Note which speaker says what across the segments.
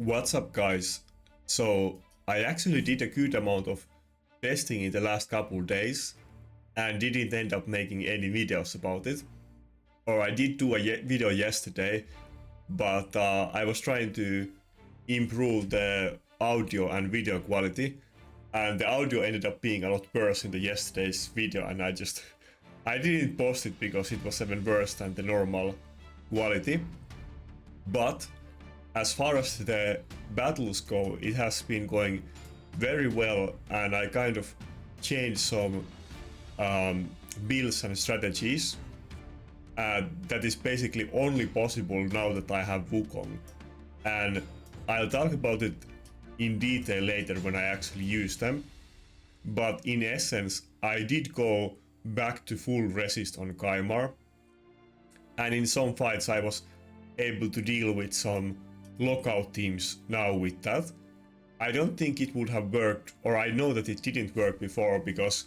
Speaker 1: What's up, guys? So I actually did a good amount of testing in the last couple days and didn't end up making any videos about it. Or I did do a video yesterday, but I was trying to improve the audio and video quality, and the audio ended up being a lot worse in the yesterday's video, and I didn't post it because it was even worse than the normal quality. But as far as the battles go, it has been going very well, and I kind of changed some builds and strategies. That is basically only possible now that I have Wukong, and I'll talk about it in detail later when I actually use them. But in essence, I did go back to full resist on Kaimar, and in some fights I was able to deal with some lockout teams now with that. I don't think it would have worked, or I know that it didn't work before, because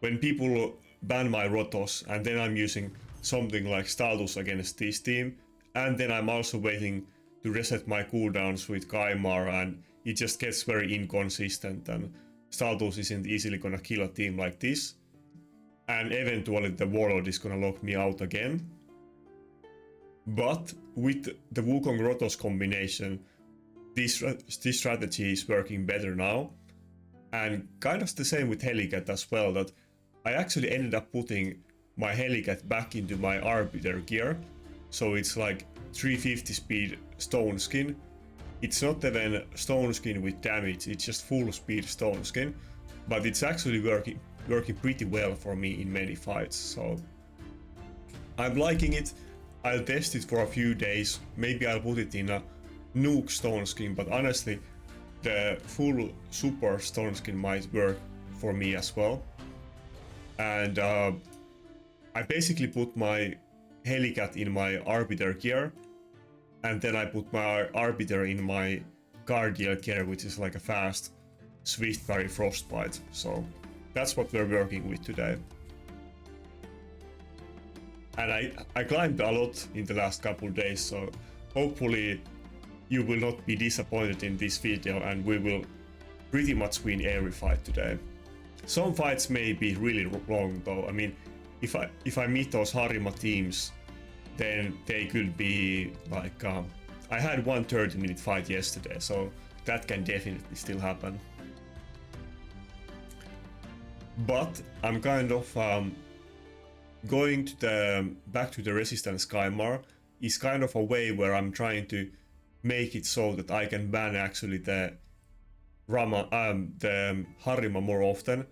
Speaker 1: when people ban my Rotos and then I'm using something like Status against this team, and then I'm also waiting to reset my cooldowns with Kaimar, and it just gets very inconsistent, and Status isn't easily gonna kill a team like this, and eventually the Warlord is gonna lock me out again. But with the Wukong Rotos combination, this strategy is working better now, and kind of the same with Helicath as well, that I actually ended up putting my Helicath back into my Arbiter gear, so it's like 350 speed stone skin. It's not even stone skin with damage, it's just full speed stone skin, but it's actually working pretty well for me in many fights, so I'm liking it. I'll test it for a few days, maybe I'll put it in a nuke stone skin, but honestly the full super stone skin might work for me as well. And I basically put my Helicath in my Arbiter gear, and then I put my Arbiter in my Guardian gear, which is like a fast swift parry frostbite, so that's what we're working with today. And I climbed a lot in the last couple days, so hopefully you will not be disappointed in this video, and we will pretty much win every fight today. Some fights may be really long though. I mean, if I meet those Harima teams, then they could be like I had one 30-minute fight yesterday, so that can definitely still happen. But I'm kind of going to back to the Resistance Kaimar is kind of a way where I'm trying to make it so that I can ban actually the Harima more often,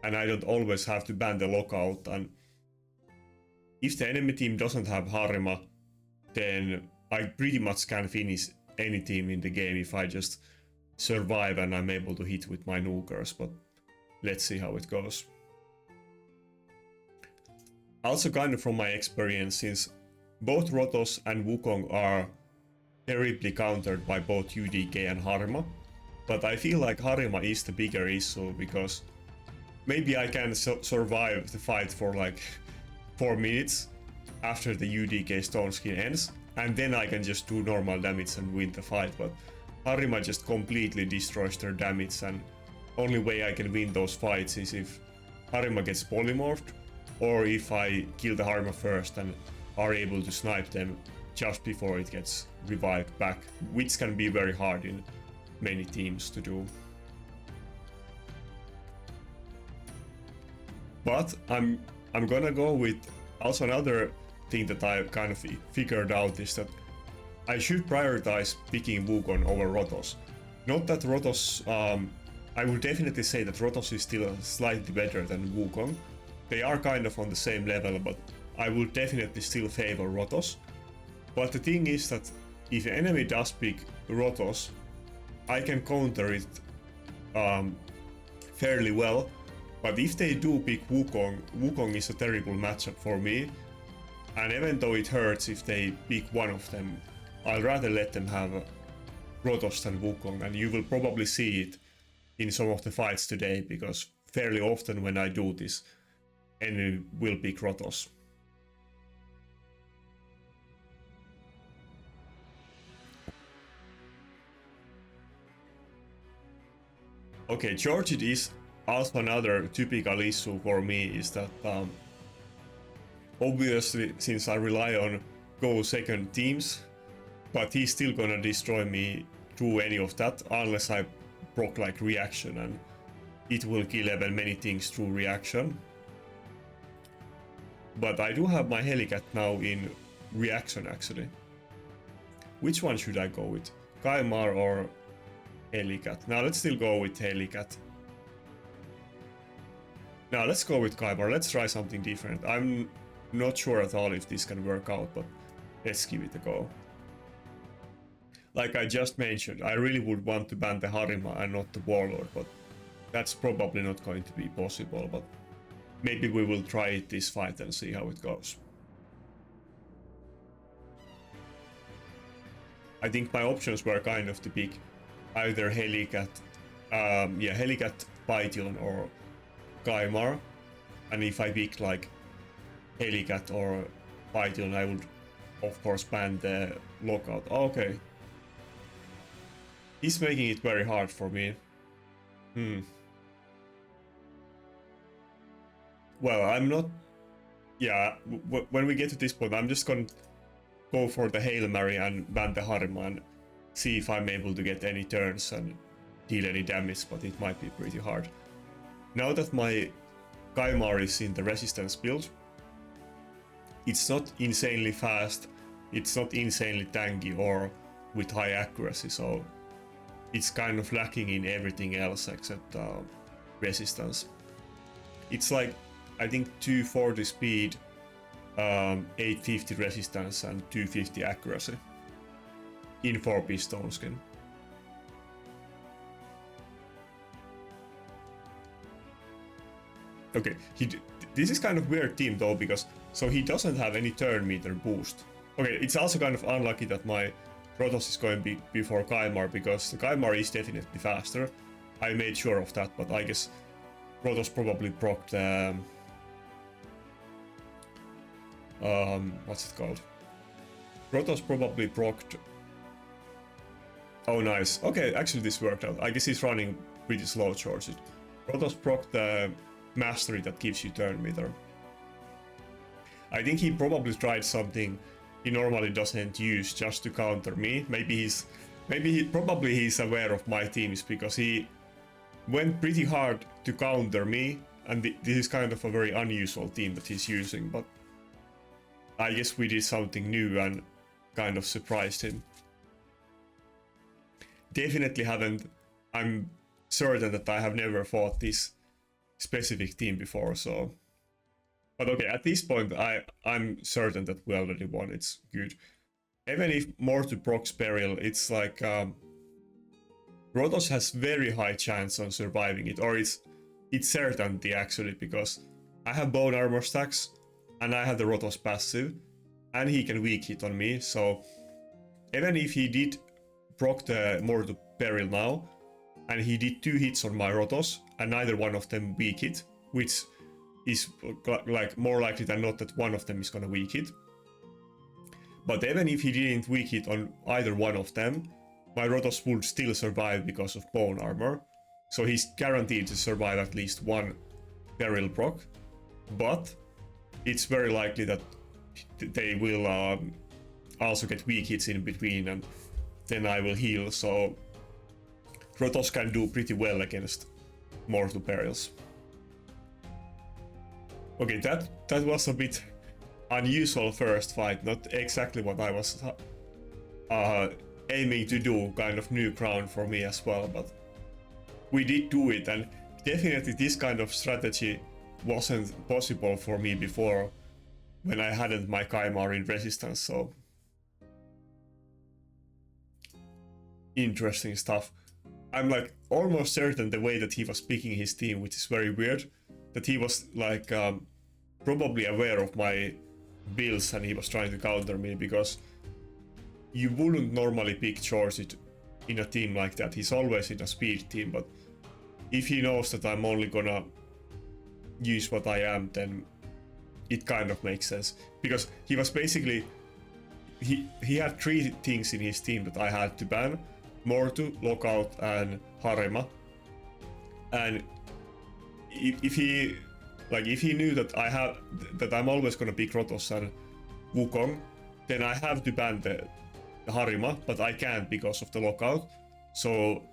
Speaker 1: and I don't always have to ban the lockout. And if the enemy team doesn't have Harima, then I pretty much can finish any team in the game if I just survive and I'm able to hit with my nukers, but let's see how it goes. Also, kind of from my experience, since both Rotos and Wukong are terribly countered by both UDK and Harima, but I feel like Harima is the bigger issue, because maybe I can survive the fight for like 4 minutes after the UDK stone skin ends, and then I can just do normal damage and win the fight, but Harima just completely destroys their damage, and only way I can win those fights is if Harima gets polymorphed, or if I kill the Harima first and are able to snipe them just before it gets revived back, which can be very hard in many teams to do. But I'm gonna go with also another thing that I kind of figured out is that I should prioritize picking Wukong over Rotos. Not that Rotos, I would definitely say that Rotos is still slightly better than Wukong. They are kind of on the same level, but I would definitely still favor Rotos. But the thing is that if the enemy does pick Rotos, I can counter it fairly well. But if they do pick Wukong, Wukong is a terrible matchup for me. And even though it hurts if they pick one of them, I'll rather let them have Rotos than Wukong. And you will probably see it in some of the fights today, because fairly often when I do this, enemy will pick Rotos. Okay, George is also another typical issue for me is that obviously since I rely on go second teams, but he's still gonna destroy me through any of that unless I proc like reaction, and it will kill even many things through reaction. But I do have my Helicath now in reaction actually. Which one should I go with? Kaimar or Helicath? Now let's still go with Helicath. Now let's go with Kaimar. Let's try something different. I'm not sure at all if this can work out, but let's give it a go. Like I just mentioned, I really would want to ban the Harima and not the Warlord, but that's probably not going to be possible, but maybe we will try it this fight and see how it goes. I think my options were kind of to pick either Helicath, Helicath, Python or Kaimar, and if I pick like Helicath or Python, I would of course ban the lockout. Okay. He's making it very hard for me. Well, I'm not... Yeah, when we get to this point, I'm just gonna go for the Hail Mary and ban the Harima and see if I'm able to get any turns and deal any damage, but it might be pretty hard. Now that my Kaimar is in the resistance build, it's not insanely fast, it's not insanely tanky or with high accuracy, so it's kind of lacking in everything else except resistance. It's like, I think 240 speed, 850 resistance and 250 accuracy in 4P stone skin. Okay, this is kind of weird team though, because so he doesn't have any turn meter boost. Okay, it's also kind of unlucky that my Protoss is going before Kaimar, because the Kaimar is definitely faster. I made sure of that, but I guess Protoss probably procced what's it called? Protoss probably procced... Oh nice, okay, actually this worked out. I guess he's running pretty slow charges. Protoss procced the mastery that gives you turn meter. I think he probably tried something he normally doesn't use just to counter me. Maybe he's aware of my teams, because he went pretty hard to counter me, and this is kind of a very unusual team that he's using, but I guess we did something new and kind of surprised him. Definitely haven't... I'm certain that I have never fought this specific team before, so... But okay, at this point I'm certain that we already won, it's good. Even if more to procs Peril, it's like... Protoss has very high chance on surviving it, or it's certainty actually, because I have bone armor stacks, and I have the Rotos passive, and he can weak hit on me, so even if he did proc the more to Peril now, and he did 2 hits on my Rotos, and neither one of them weak hit, which is like more likely than not that one of them is gonna weak hit. But even if he didn't weak hit on either one of them, my Rotos would still survive because of bone armor, so he's guaranteed to survive at least one Peril proc, but it's very likely that they will also get weak hits in between, and then I will heal, so Rotos can do pretty well against Mortal Perils. Okay, that was a bit unusual first fight, not exactly what I was aiming to do, kind of new ground for me as well, but we did do it, and definitely this kind of strategy wasn't possible for me before when I hadn't my Kaimar in resistance, so interesting stuff. I'm like almost certain the way that he was picking his team, which is very weird, that he was like probably aware of my builds and he was trying to counter me, because you wouldn't normally pick George in a team like that. He's always in a speed team, but if he knows that I'm only gonna use what I am, then it kind of makes sense, because he was basically he had 3 things in his team that I had to ban: Mortu, Lockout and Harima, And if he knew that I'm always gonna pick Rotos and Wukong, then I have to ban the Harima, but I can't because of the lockout. So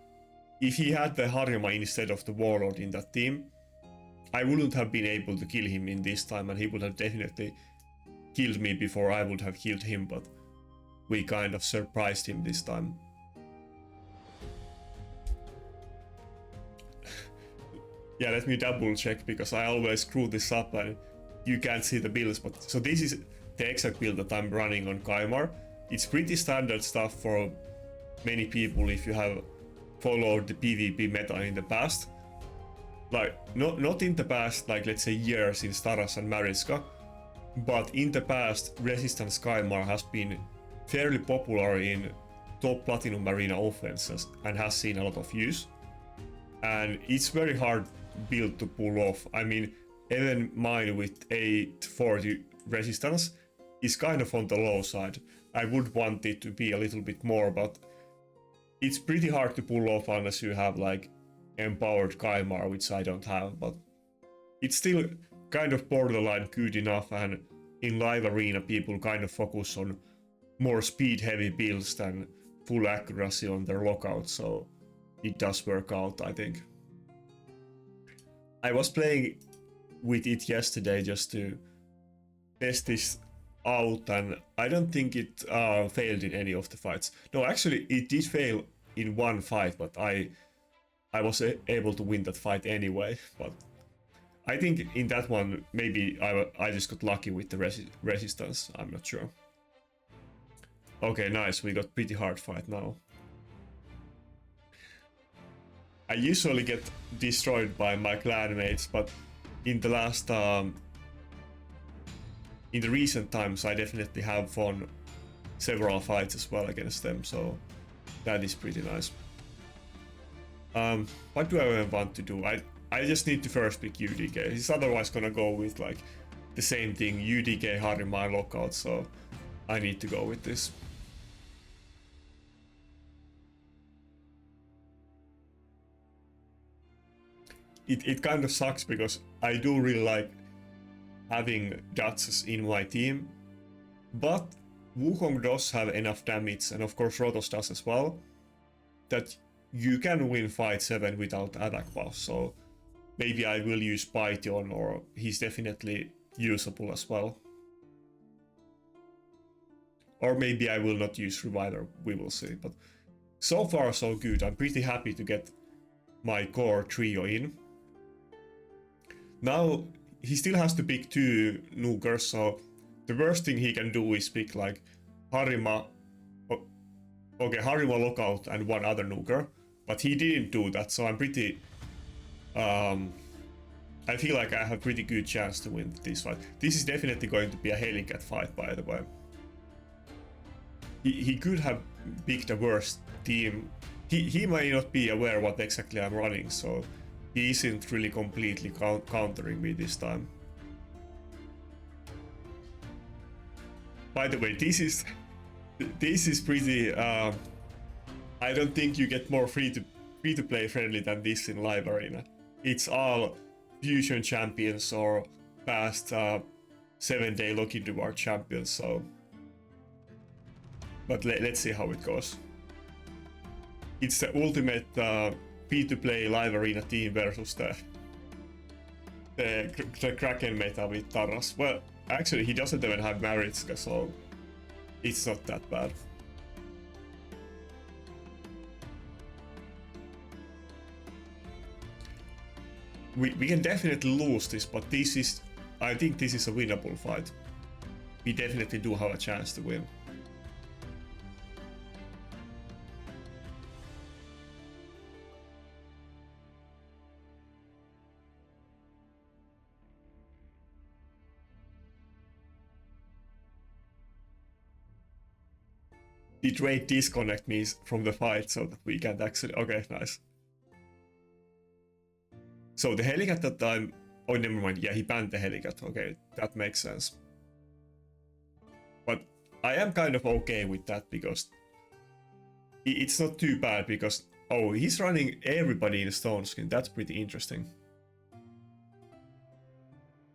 Speaker 1: if he had the Harima instead of the Warlord in that team, I wouldn't have been able to kill him in this time, and he would have definitely killed me before I would have killed him, but we kind of surprised him this time. Yeah, let me double check, because I always screw this up and you can't see the builds. But so this is the exact build that I'm running on Kaimar. It's pretty standard stuff for many people if you have followed the PvP meta in the past. Like, not in the past, like let's say years in Staras and Marichka, but in the past, Resistance Kaimar has been fairly popular in top Platinum Arena offenses and has seen a lot of use. And it's very hard build to pull off. I mean, even mine with 840 resistance is kind of on the low side. I would want it to be a little bit more, but it's pretty hard to pull off unless you have like empowered Kaimar, which I don't have, but it's still kind of borderline good enough, and in live arena people kind of focus on more speed heavy builds than full accuracy on their lockout, so it does work out, I think. I was playing with it yesterday just to test this out, and I don't think it failed in any of the fights. No, actually it did fail in one fight, but I was able to win that fight anyway. But I think in that one maybe I just got lucky with the resistance, I'm not sure. Okay, nice, we got pretty hard fight now. I usually get destroyed by my clanmates, but in the last in the recent times I definitely have won several fights as well against them, so that is pretty nice. What do I want to do? I just need to first pick UDK. He's otherwise gonna go with like the same thing, UDK Harima lockout, so I need to go with this. It kind of sucks because I do really like having Duchess in my team, but Wukong does have enough damage, and of course Rotos does as well, that you can win fight 7 without attack buff, so maybe I will use Python, or he's definitely usable as well. Or maybe I will not use Reviler, we will see, but so far so good. I'm pretty happy to get my core trio in. Now he still has to pick 2 nukers, so the worst thing he can do is pick like Harima, okay, Harima lockout and 1 other nuker, but he didn't do that, so I'm pretty I feel like I have pretty good chance to win this fight. This is definitely going to be a Helicath fight, by the way. He could have picked a worse team. He may not be aware what exactly I'm running, so he isn't really completely countering me this time. By the way, this is pretty. I don't think you get more free to play friendly than this in live arena. It's all fusion champions or past 7-day Loki Duvar champions. So, but let's see how it goes. It's the ultimate free-to-play live arena team versus the Kraken meta with Taras. Well, actually he doesn't even have Marichka, so it's not that bad. We can definitely lose this, but I think this is a winnable fight. We definitely do have a chance to win. Did Raid disconnect me from the fight so that we can't actually... Okay, nice. So the Helicath that I'm... Oh, never mind. Yeah, he banned the Helicath. Okay, that makes sense. But I am kind of okay with that because it's not too bad, because Oh, he's running everybody in stone skin. That's pretty interesting.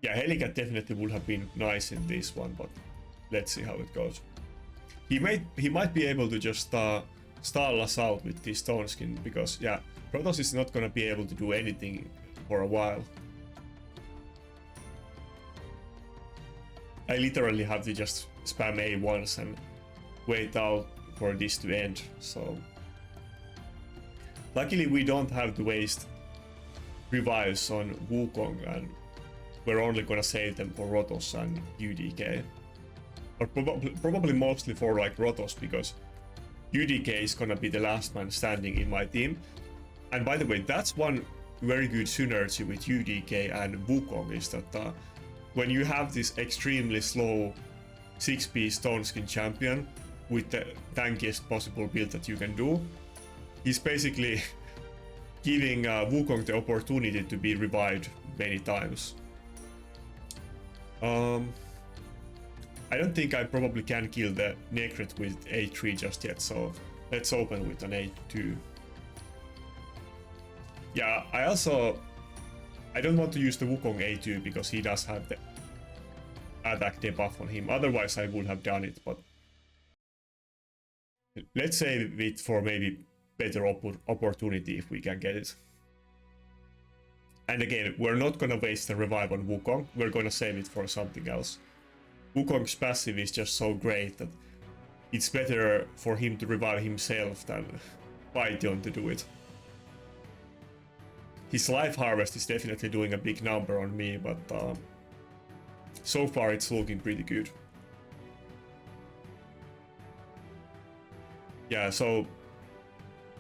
Speaker 1: Yeah, Helicath definitely would have been nice in this one, but let's see how it goes. He might be able to just stall us out with this stone skin, because yeah, Protoss is not gonna be able to do anything for a while. I literally have to just spam A once and wait out for this to end, so... Luckily we don't have to waste revives on Wukong, and we're only gonna save them for Rotos and UDK. Or probably mostly for like Rotos, because UDK is gonna be the last man standing in my team. And by the way, that's one very good synergy with UDK and Wukong, is that when you have this extremely slow 6-piece stone skin champion with the tankiest possible build that you can do, he's basically giving Wukong the opportunity to be revived many times. I don't think I probably can kill the Nakarada with A3 just yet, so let's open with an A2. Yeah, I don't want to use the Wukong A2 because he does have the attack debuff on him, otherwise I would have done it, but let's save it for maybe better opportunity if we can get it. And again, we're not gonna waste the revive on Wukong, we're gonna save it for something else. Wukong's passive is just so great that it's better for him to revive himself than Python to do it. His life harvest is definitely doing a big number on me, but so far it's looking pretty good. Yeah, so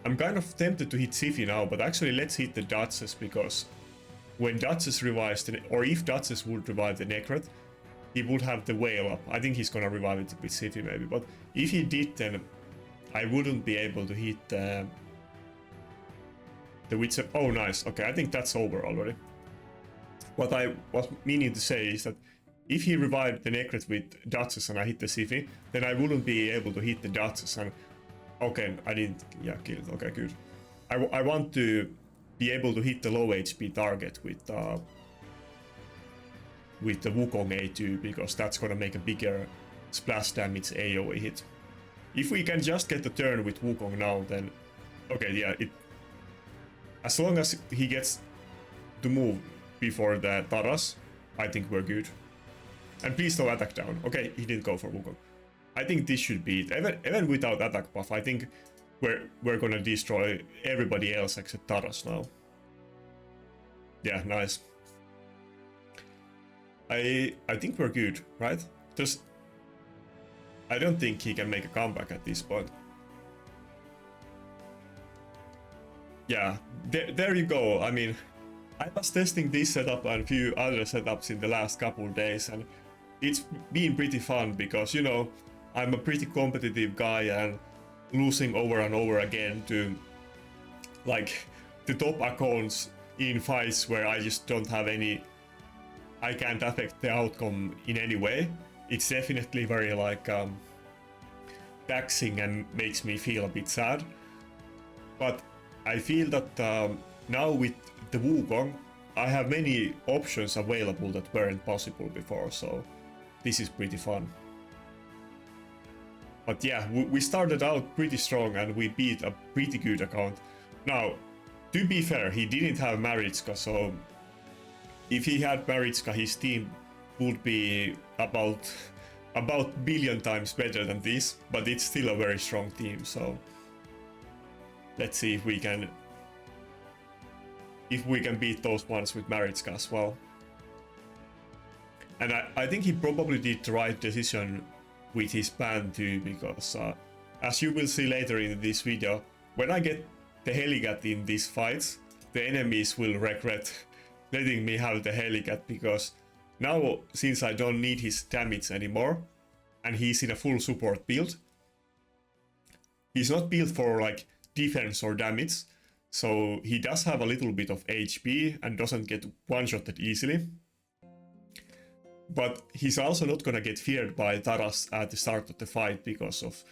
Speaker 1: I'm kind of tempted to hit Siphi now, but actually let's hit the Duchess, because when Duchess revives, or if Duchess would revive the Nakarada, he would have the whale up. I think he's gonna revive it with Siphi maybe, but if he did, then I wouldn't be able to hit the Witch. Oh nice, okay, I think that's over already. What I was meaning to say is that if he revived the Nakarada with Duchess and I hit the Siphi, then I wouldn't be able to hit the Duchess, and okay, I didn't, yeah, kill it, okay, good. I want to be able to hit the low HP target with the Wukong A2, because that's gonna make a bigger splash damage AoE hit. If we can just get the turn with Wukong now, then okay, yeah, as long as he gets to move before the Taras, I think we're good. And please no attack down. Okay, he didn't go for Wukong. I think this should be it. Even without attack buff, I think we're gonna destroy everybody else except Taras now. Yeah, nice. I think we're good, right? Just I don't think he can make a comeback at this point. Yeah, there you go. I mean, I was testing this setup and a few other setups in the last couple of days, and it's been pretty fun because, you know, I'm a pretty competitive guy, and losing over and over again to like the top accounts in fights where I just don't have any, I can't affect the outcome in any way. It's definitely very like taxing and makes me feel a bit sad. But I feel that now with the Wukong, I have many options available that weren't possible before, so this is pretty fun. But yeah, we started out pretty strong and we beat a pretty good account. Now, to be fair, he didn't have Marichka, so if he had Marichka, his team would be about billion times better than this, but it's still a very strong team, so let's see if we can beat those ones with Marichka as well. And I think he probably did the right decision with his ban too, because as you will see later in this video, when I get the Helicath in these fights, the enemies will regret letting me have the Helicath, because now, since I don't need his damage anymore, and he's in a full support build, he's not built for like defense or damage, so he does have a little bit of HP and doesn't get one-shotted easily. But he's also not gonna get feared by Taras at the start of the fight because of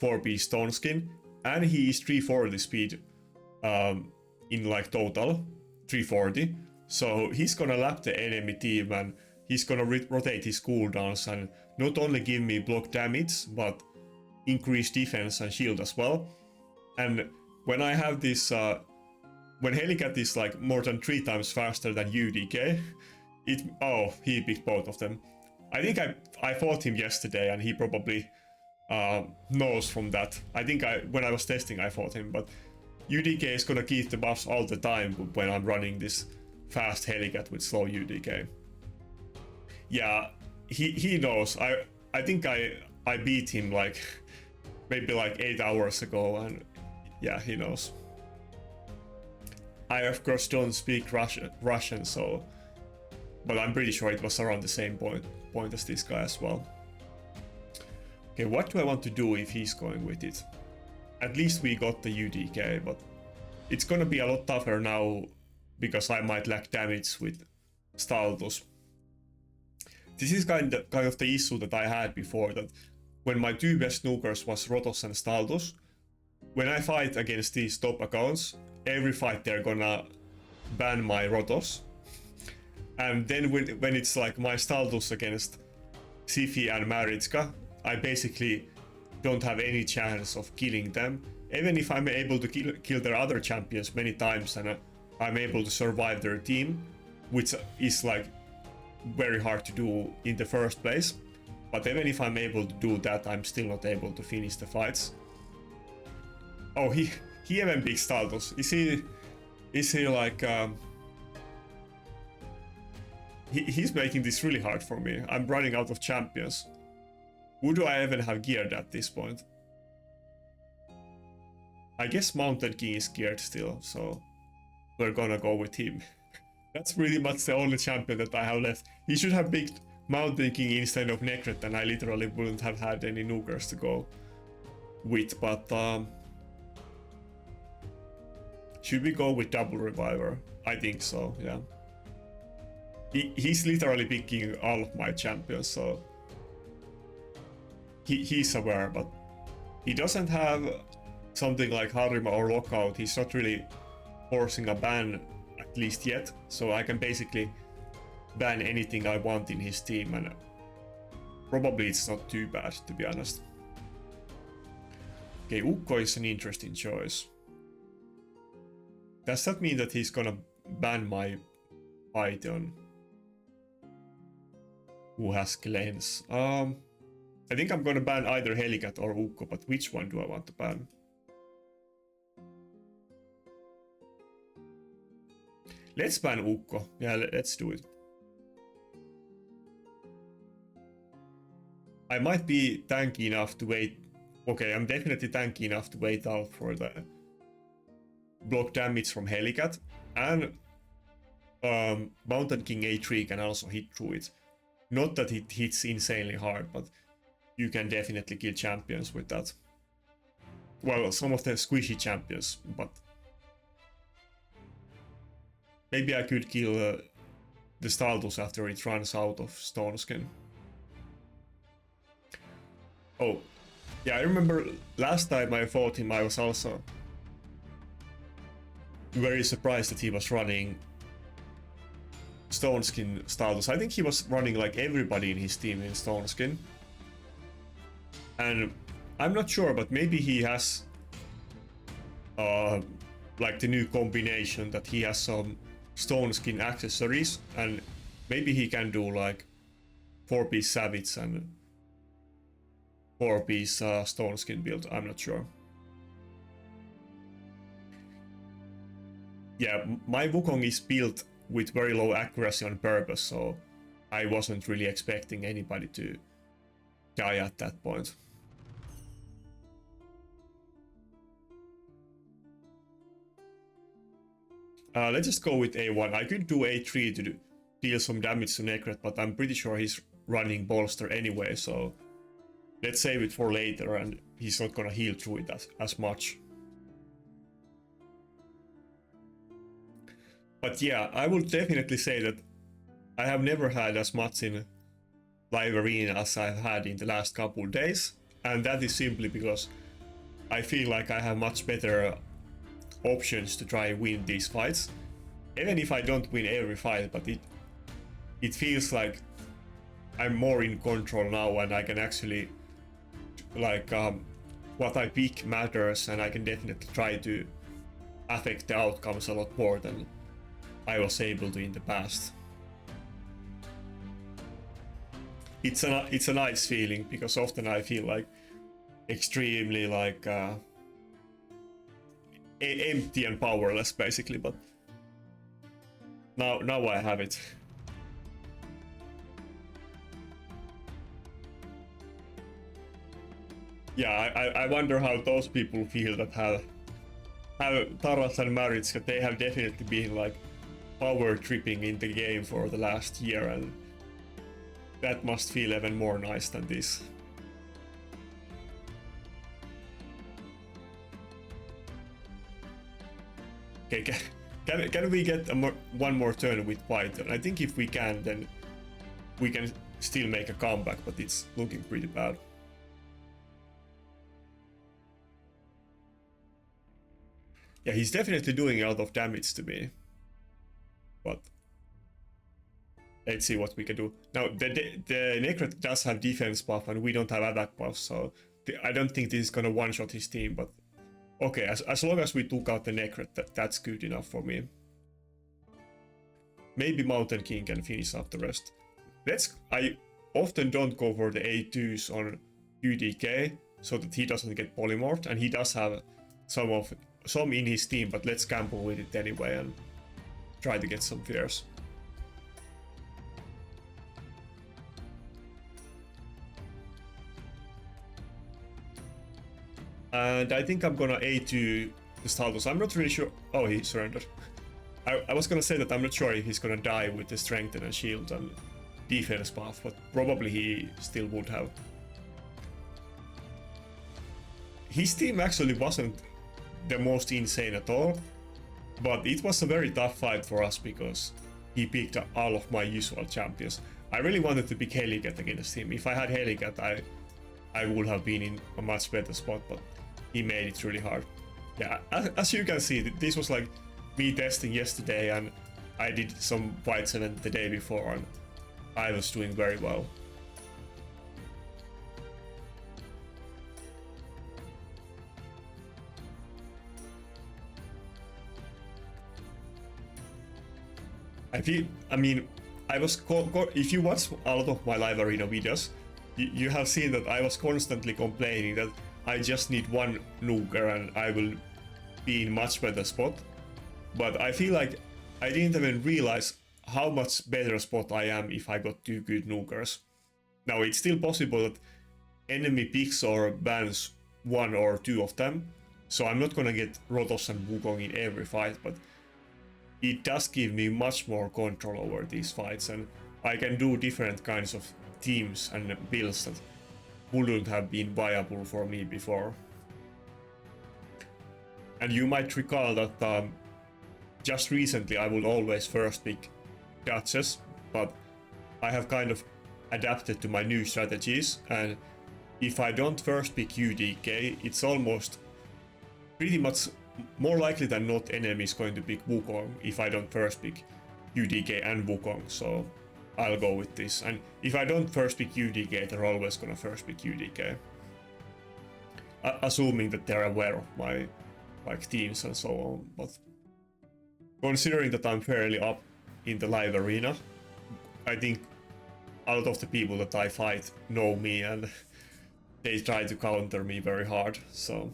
Speaker 1: 4P Stone Skin, and he is 340 speed in like total 340. So he's gonna lap the enemy team and he's gonna rotate his cooldowns and not only give me block damage but increase defense and shield as well. And when I have this, when Helicath is like more than 3 times faster than UDK, he picked both of them. I think I fought him yesterday and he probably knows from that. I think when I was testing I fought him, but UDK is gonna keep the buffs all the time when I'm running this fast Helicath with slow UDK. Yeah, he knows. I think I beat him like maybe like 8 hours ago, and yeah, he knows. I of course don't speak Russian, so, but I'm pretty sure it was around the same point as this guy as well. Okay, what do I want to do if he's going with it? At least we got the UDK, but it's gonna be a lot tougher now because I might lack damage with Staldus. This is kind of the issue that I had before, that when my 2 best nukers was Rotos and Staldus, when I fight against these top accounts, every fight they're gonna ban my Rotos. And then when it's like my Staldus against Sifi and Marichka, I basically don't have any chance of killing them. Even if I'm able to kill their other champions many times and I'm able to survive their team, which is like very hard to do in the first place. But even if I'm able to do that, I'm still not able to finish the fights. Oh, he even big Staldus. Is he like he's making this really hard for me. I'm running out of champions. Who do I even have geared at this point? I guess Mountain King is geared still, so we're gonna go with him. That's pretty much the only champion that I have left. He should have picked Mountain King instead of Necret, and I literally wouldn't have had any nukers to go with, but should we go with Double Reviver? I think so, yeah. He's literally picking all of my champions, so he's aware, but he doesn't have something like Harima or Lockout. He's not really forcing a ban, at least yet, so I can basically ban anything I want in his team, and probably it's not too bad, to be honest. Okay, Ukko is an interesting choice. Does that mean that he's gonna ban my Python who has cleanse? I think I'm gonna ban either Helicath or Ukko, but which one do I want to ban? Let's ban Ukko. Yeah, let's do it. I might be tanky enough to wait. Okay, I'm definitely tanky enough to wait out for the block damage from Helicath, and Mountain King A3 can also hit through it. Not that it hits insanely hard, but you can definitely kill champions with that. Well, some of the squishy champions, but maybe I could kill the Staldus after it runs out of Stone Skin. Oh, yeah, I remember last time I fought him, I was also very surprised that he was running Stone Skin Staldus. I think he was running like everybody in his team in Stone Skin. And I'm not sure, but maybe he has like the new combination that he has some Stone Skin accessories, and maybe he can do like 4-piece Savage and 4-piece Stone Skin build. I'm not sure. Yeah, my Wukong is built with very low accuracy on purpose, so I wasn't really expecting anybody to die at that point. Let's just go with A1. I could do A3 to deal some damage to Necret, but I'm pretty sure he's running Bolster anyway, so let's save it for later, and he's not gonna heal through it as much. But yeah, I would definitely say that I have never had as much in live arena as I've had in the last couple days, and that is simply because I feel like I have much better options to try and win these fights. Even if I don't win every fight, but it feels like I'm more in control now, and I can actually, like, what I pick matters, and I can definitely try to affect the outcomes a lot more than I was able to in the past. It's a nice feeling, because often I feel like extremely like empty and powerless basically, but now I have it. Yeah, I wonder how those people feel that have Taras and Marichka. They have definitely been like power tripping in the game for the last year, and that must feel even more nice than this. Okay, can we get one more turn with Python? I think if we can, then we can still make a comeback, but it's looking pretty bad. Yeah, he's definitely doing a lot of damage to me, but let's see what we can do. Now, the Nakarada does have defense buff, and we don't have attack buff, so I don't think this is gonna one-shot his team, but okay, as long as we took out the Nakarada, that's good enough for me. Maybe Mountain King can finish up the rest. I often don't go for the A2s on UDK, so that he doesn't get polymorphed, and he does have some in his team, but let's gamble with it anyway and try to get some fears. And I think I'm gonna A2 the Status. I'm not really sure. Oh, he surrendered. I was gonna say that I'm not sure if he's gonna die with the Strengthen and Shield and defense buff, but probably he still would have. His team actually wasn't the most insane at all, but it was a very tough fight for us because he picked all of my usual champions. I really wanted to pick Helicath against him. If I had Helicath, I would have been in a much better spot, but he made it really hard. Yeah, as you can see, this was like me testing yesterday, and I did some fights event the day before, and I was doing very well. If you watch a lot of my live arena videos, you have seen that I was constantly complaining that I just need one nuker and I will be in much better spot. But I feel like I didn't even realize how much better spot I am if I got 2 good nukers. Now, it's still possible that enemy picks or bans 1 or 2 of them, so I'm not gonna get Rotos and Wukong in every fight, but it does give me much more control over these fights, and I can do different kinds of teams and builds that wouldn't have been viable for me before. And you might recall that just recently I would always first pick Duchess, but I have kind of adapted to my new strategies, and if I don't first pick UDK, it's almost pretty much more likely than not enemy is going to pick Wukong if I don't first pick UDK and Wukong, so I'll go with this. And if I don't first pick UDK, they're always gonna first pick UDK. Assuming that they're aware of my teams and so on, but considering that I'm fairly up in the live arena, I think a lot of the people that I fight know me and they try to counter me very hard, so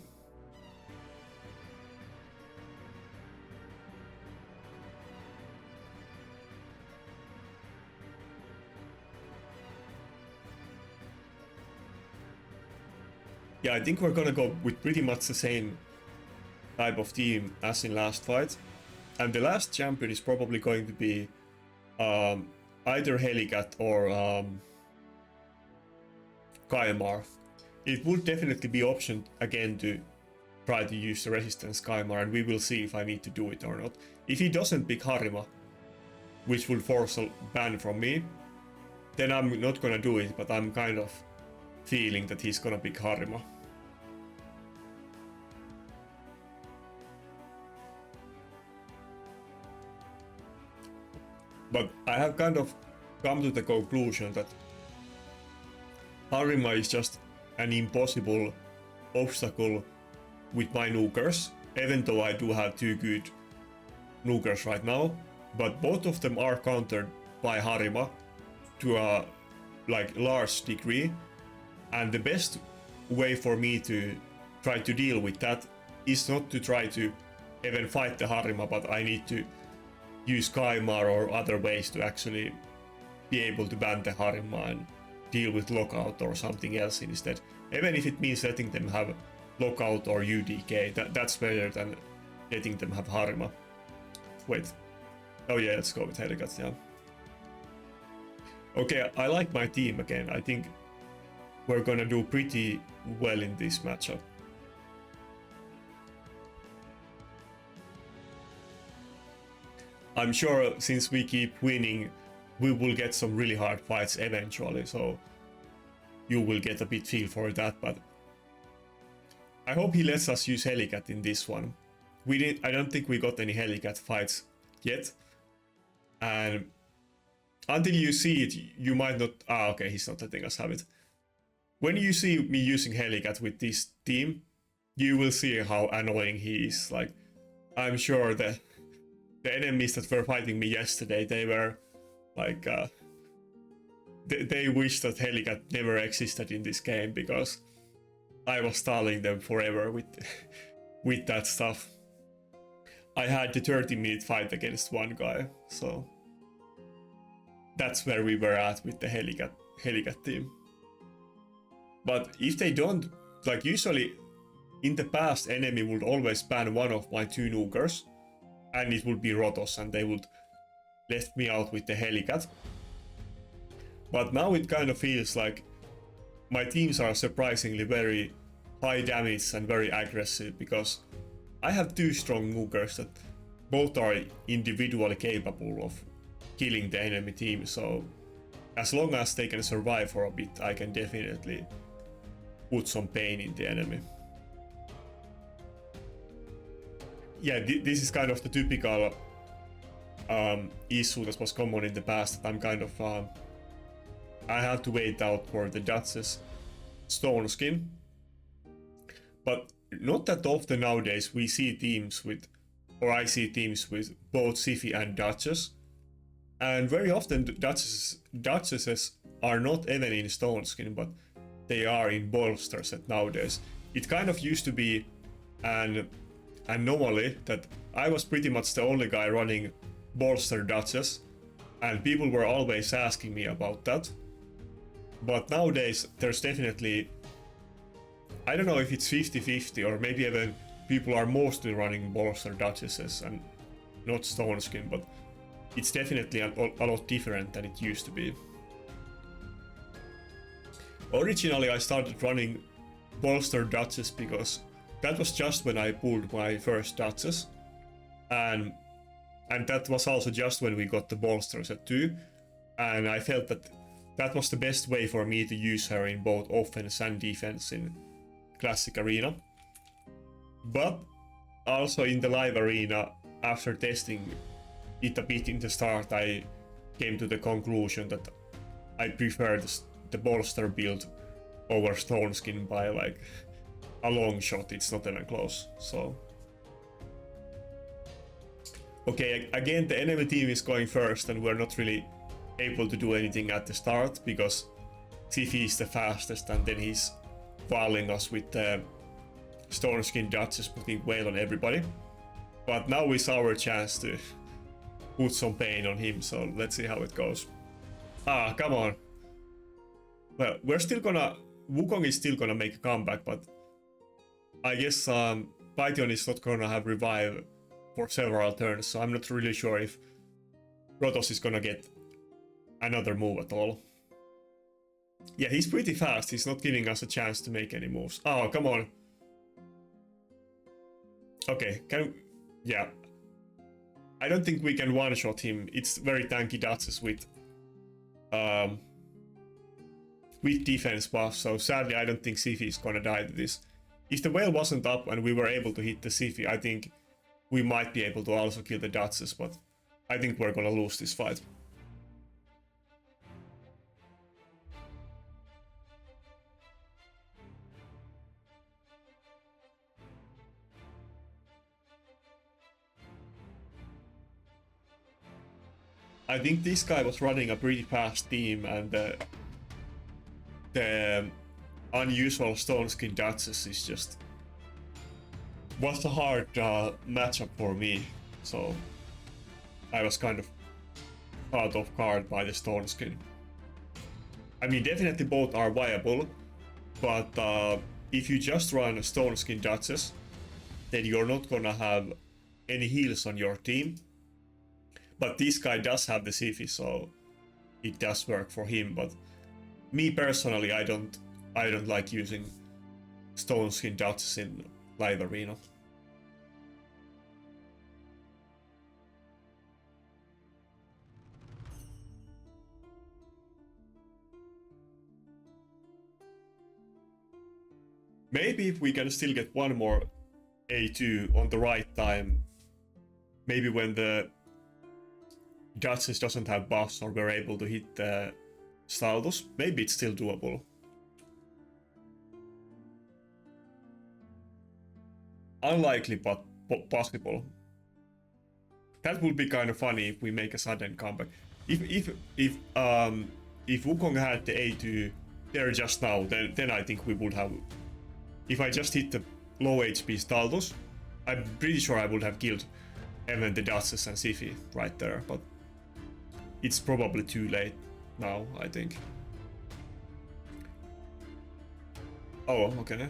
Speaker 1: yeah, I think we're gonna go with pretty much the same type of team as in last fight. And the last champion is probably going to be either Helicath or Kaimar. It would definitely be option again to try to use the resistance Kaimar, and we will see if I need to do it or not. If he doesn't pick Harima, which will force a ban from me, then I'm not gonna do it, but I'm kind of feeling that he's gonna pick Harima. But I have kind of come to the conclusion that Harima is just an impossible obstacle with my nukers, even though I do have 2 good nukers right now, but both of them are countered by Harima to a large degree, and the best way for me to try to deal with that is not to try to even fight the Harima, but I need to use Kaimar or other ways to actually be able to ban the Harima and deal with lockout or something else instead. Even if it means letting them have lockout or UDK, that's better than letting them have Harima. Wait. Oh yeah, let's go with Helicath, yeah. Okay, I like my team again. I think we're gonna do pretty well in this matchup. I'm sure since we keep winning, we will get some really hard fights eventually, so you will get a bit feel for that, but I hope he lets us use Helicath in this one. I don't think we got any Helicath fights yet, and until you see it, you might not... okay, he's not letting us have it. When you see me using Helicath with this team, you will see how annoying he is. Like, I'm sure that the enemies that were fighting me yesterday, they were like... they wish that Helicath never existed in this game, because I was stalling them forever with, with that stuff. I had the 30-minute fight against one guy, so that's where we were at with the Helicath team. But if they don't, like usually in the past, enemy would always ban one of my 2 nukers, and it would be Rotos, and they would left me out with the Helicath. But now it kind of feels like my teams are surprisingly very high damage and very aggressive, because I have 2 strong nukers that both are individually capable of killing the enemy team, so as long as they can survive for a bit, I can definitely put some pain in the enemy. Yeah, this is kind of the typical issue that was common in the past. I'm kind of I have to wait out for the Duchess stone skin, but not that often nowadays we see teams with, or I see teams with both Siphi and Duchess, and very often Duchesses are not even in stone skin, but they are in bolster set nowadays. It kind of used to be an anomaly that I was pretty much the only guy running bolster Duchess, and people were always asking me about that. But nowadays there's definitely, I don't know if it's 50-50, or maybe even people are mostly running bolster Duchesses and not stone skin, but it's definitely a lot different than it used to be. Originally I started running bolster Duchess because that was just when I pulled my first Duchess, and that was also just when we got the bolster set too, and I felt that that was the best way for me to use her in both offense and defense in Classic Arena. But also in the live arena, after testing it a bit in the start, I came to the conclusion that I prefer the bolster build over stone skin by like a long shot. It's not even close. So okay, again the enemy team is going first, and we're not really able to do anything at the start because Siphi is the fastest, and then he's fouling us with the stone skin Duchess, putting whale on everybody. But now is our chance to put some pain on him, so let's see how it goes. Ah, come on. Well, we're still gonna... Wukong is still gonna make a comeback, but I guess Python is not gonna have revive for several turns, so I'm not really sure if Rotos is gonna get another move at all. Yeah, he's pretty fast. He's not giving us a chance to make any moves. Oh, come on. Okay, yeah. I don't think we can one-shot him. It's very tanky Duchess with defense buff, so sadly I don't think Siphi is gonna die to this. If the whale wasn't up and we were able to hit the Siphi, I think we might be able to also kill the Duchess, but I think we're gonna lose this fight. I think this guy was running a pretty fast team, and the unusual stone skin Duchess is just was a hard matchup for me. So I was kind of caught off guard by the stone skin. I mean, definitely both are viable, but if you just run stone skin Duchess, then you're not gonna have any heals on your team. But this guy does have the Sifi, so it does work for him. But me personally, I don't like using stone skin Duchess in live arena. Maybe if we can still get one more A2 on the right time, maybe when the Duchess doesn't have buffs or we're able to hit the Staldus, maybe it's still doable. Unlikely, but possible. That would be kind of funny if we make a sudden comeback. If Wukong had the A2 there just now, then I think we would have. If I just hit the low HP Staldus, I'm pretty sure I would have killed even the Duchess and Sifi right there, but it's probably too late now, I think. Oh, okay.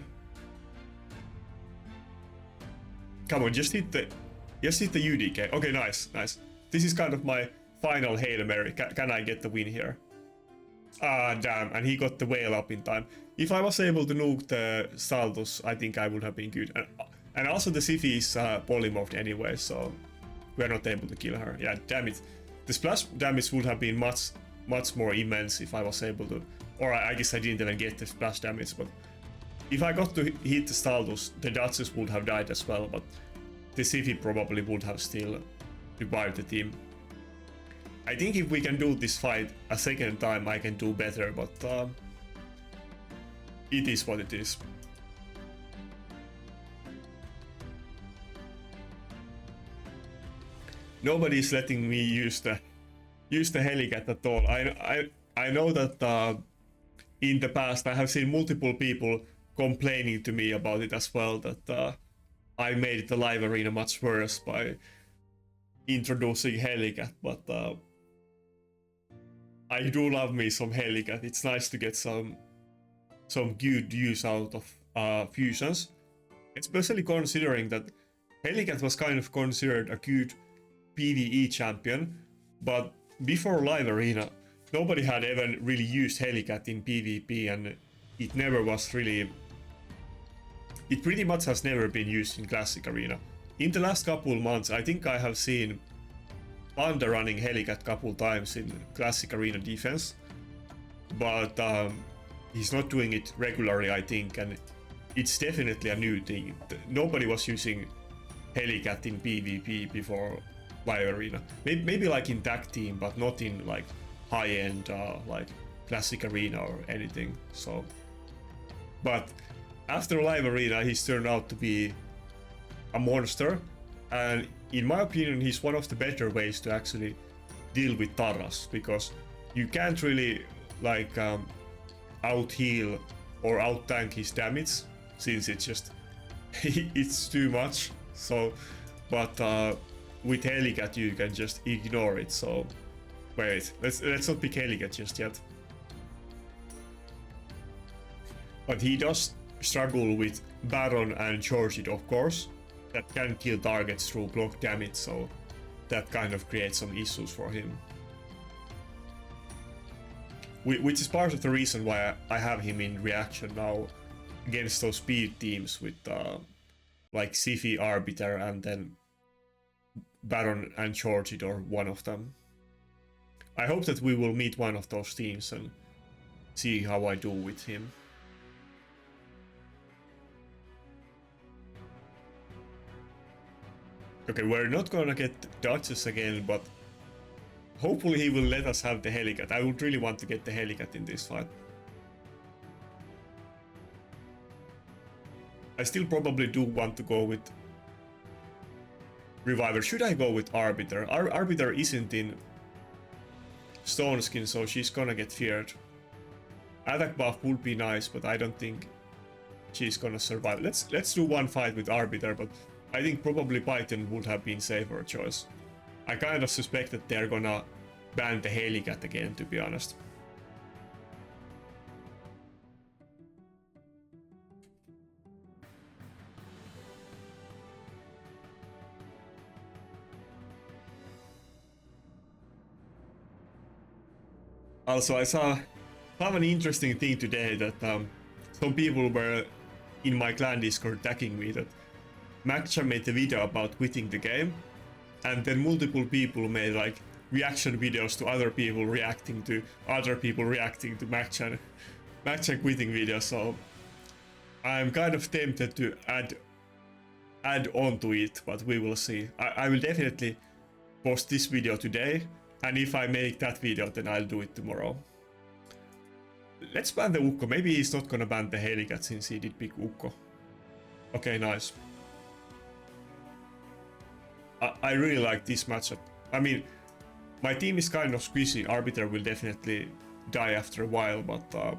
Speaker 1: Come on, just hit the UDK. Okay, nice. This is kind of my final Hail Mary. Can I get the win here? Ah, damn, and he got the whale up in time. If I was able to nuke the Staldus, I think I would have been good. And also the Sifi is polymorphed anyway, so we're not able to kill her. Yeah, damn it. The splash damage would have been much more immense if I was able to. Or I guess I didn't even get the splash damage, but if I got to hit the Staldus, the Duchess would have died as well, but the Sifi probably would have still revived the team. I think if we can do this fight a second time, I can do better, but it is what it is. Nobody is letting me use the Helicath at all. I know that in the past I have seen multiple people complaining to me about it as well, that I made the live arena much worse by introducing Helicath, but I do love me some Helicath. It's nice to get some good use out of fusions, especially considering that Helicath was kind of considered a good PvE champion, but before live arena nobody had even really used Helicath in PvP, and it never was really. It pretty much has never been used in classic arena. In the last couple months, I think I have seen Panda running Helicath couple times in classic arena defense, but he's not doing it regularly, I think, and it's definitely a new thing. Nobody was using Helicath in PvP before live arena. Maybe like in tag team, but not in like high-end like classic arena or anything. So, but after live arena, he's turned out to be a monster, and in my opinion, he's one of the better ways to actually deal with Taras, because you can't really like out heal or out tank his damage, since it's just it's too much. So, but with Helicath you can just ignore it. So wait, let's not pick Helicath just yet. But he does struggle with Baron and Georgid, of course, that can kill targets through block damage, so that kind of creates some issues for him. Which is part of the reason why I have him in reaction now against those speed teams with like Sifi, Arbiter, and then Baron and Georgid, or one of them. I hope that we will meet one of those teams and see how I do with him. Okay, we're not gonna get Duchess again, but hopefully he will let us have the Helicath. I would really want to get the Helicath in this fight. I still probably do want to go with Reviver. Should I go with Arbiter? Arbiter isn't in stone skin, so she's gonna get feared. Attack buff would be nice, but I don't think she's gonna survive. Let's do one fight with Arbiter, but I think probably Python would have been safer choice. I kind of suspect that they're gonna ban the Helicath again, to be honest. Also, I saw an interesting thing today that some people were in my clan Discord tagging me that Marichka made a video about quitting the game, and then multiple people made like reaction videos to other people reacting to other people reacting to Marichka quitting videos. So I'm kind of tempted to add on to it, but we will see. I will definitely post this video today, and if I make that video, then I'll do it tomorrow. Let's ban the Wukong. Maybe he's not gonna ban the Helicath since he did pick Wukong. Okay, nice. I really like this matchup. I mean, my team is kind of squishy. Arbiter will definitely die after a while, but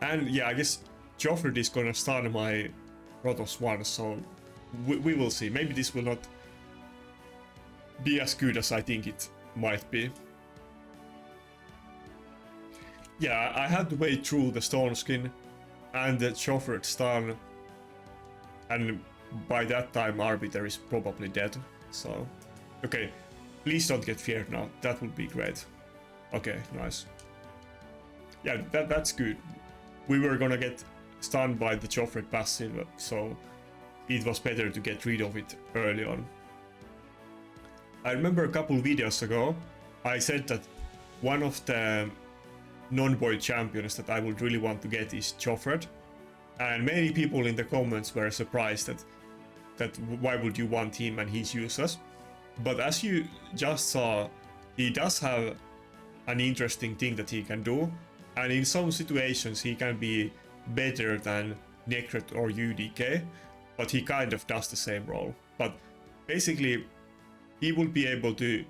Speaker 1: and yeah, I guess Joffrey is gonna stun my Protoss 1, so we will see. Maybe this will not be as good as I think it might be. Yeah, I had to wait through the Stone Skin and the Joffrey stun, and by that time Arbiter is probably dead, so... Okay, please don't get feared now, that would be great. Okay, nice. Yeah, that's good. We were gonna get stunned by the Joffrey passive, so it was better to get rid of it early on. I remember a couple videos ago, I said that one of the non-void champions that I would really want to get is Joffrey, and many people in the comments were surprised that why would you want him and he's useless. But as you just saw, he does have an interesting thing that he can do, and in some situations he can be better than Nakarada or UDK, but he kind of does the same role. But basically, he will be able to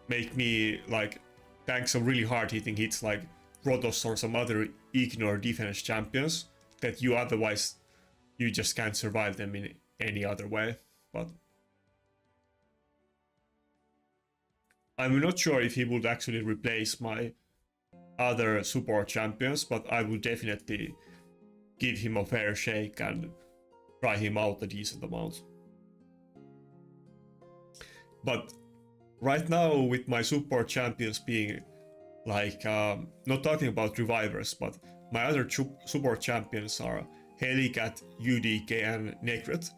Speaker 1: make me like tank some really hard hitting hits like Protoss or some other ignore defense champions that you otherwise you just can't survive them in any other way. But I'm not sure if he would actually replace my other support champions, but I will definitely give him a fair shake and try him out a decent amount. But right now, with my support champions being like, not talking about revivers, but my other support champions are Helicath, UDK and Nakarada,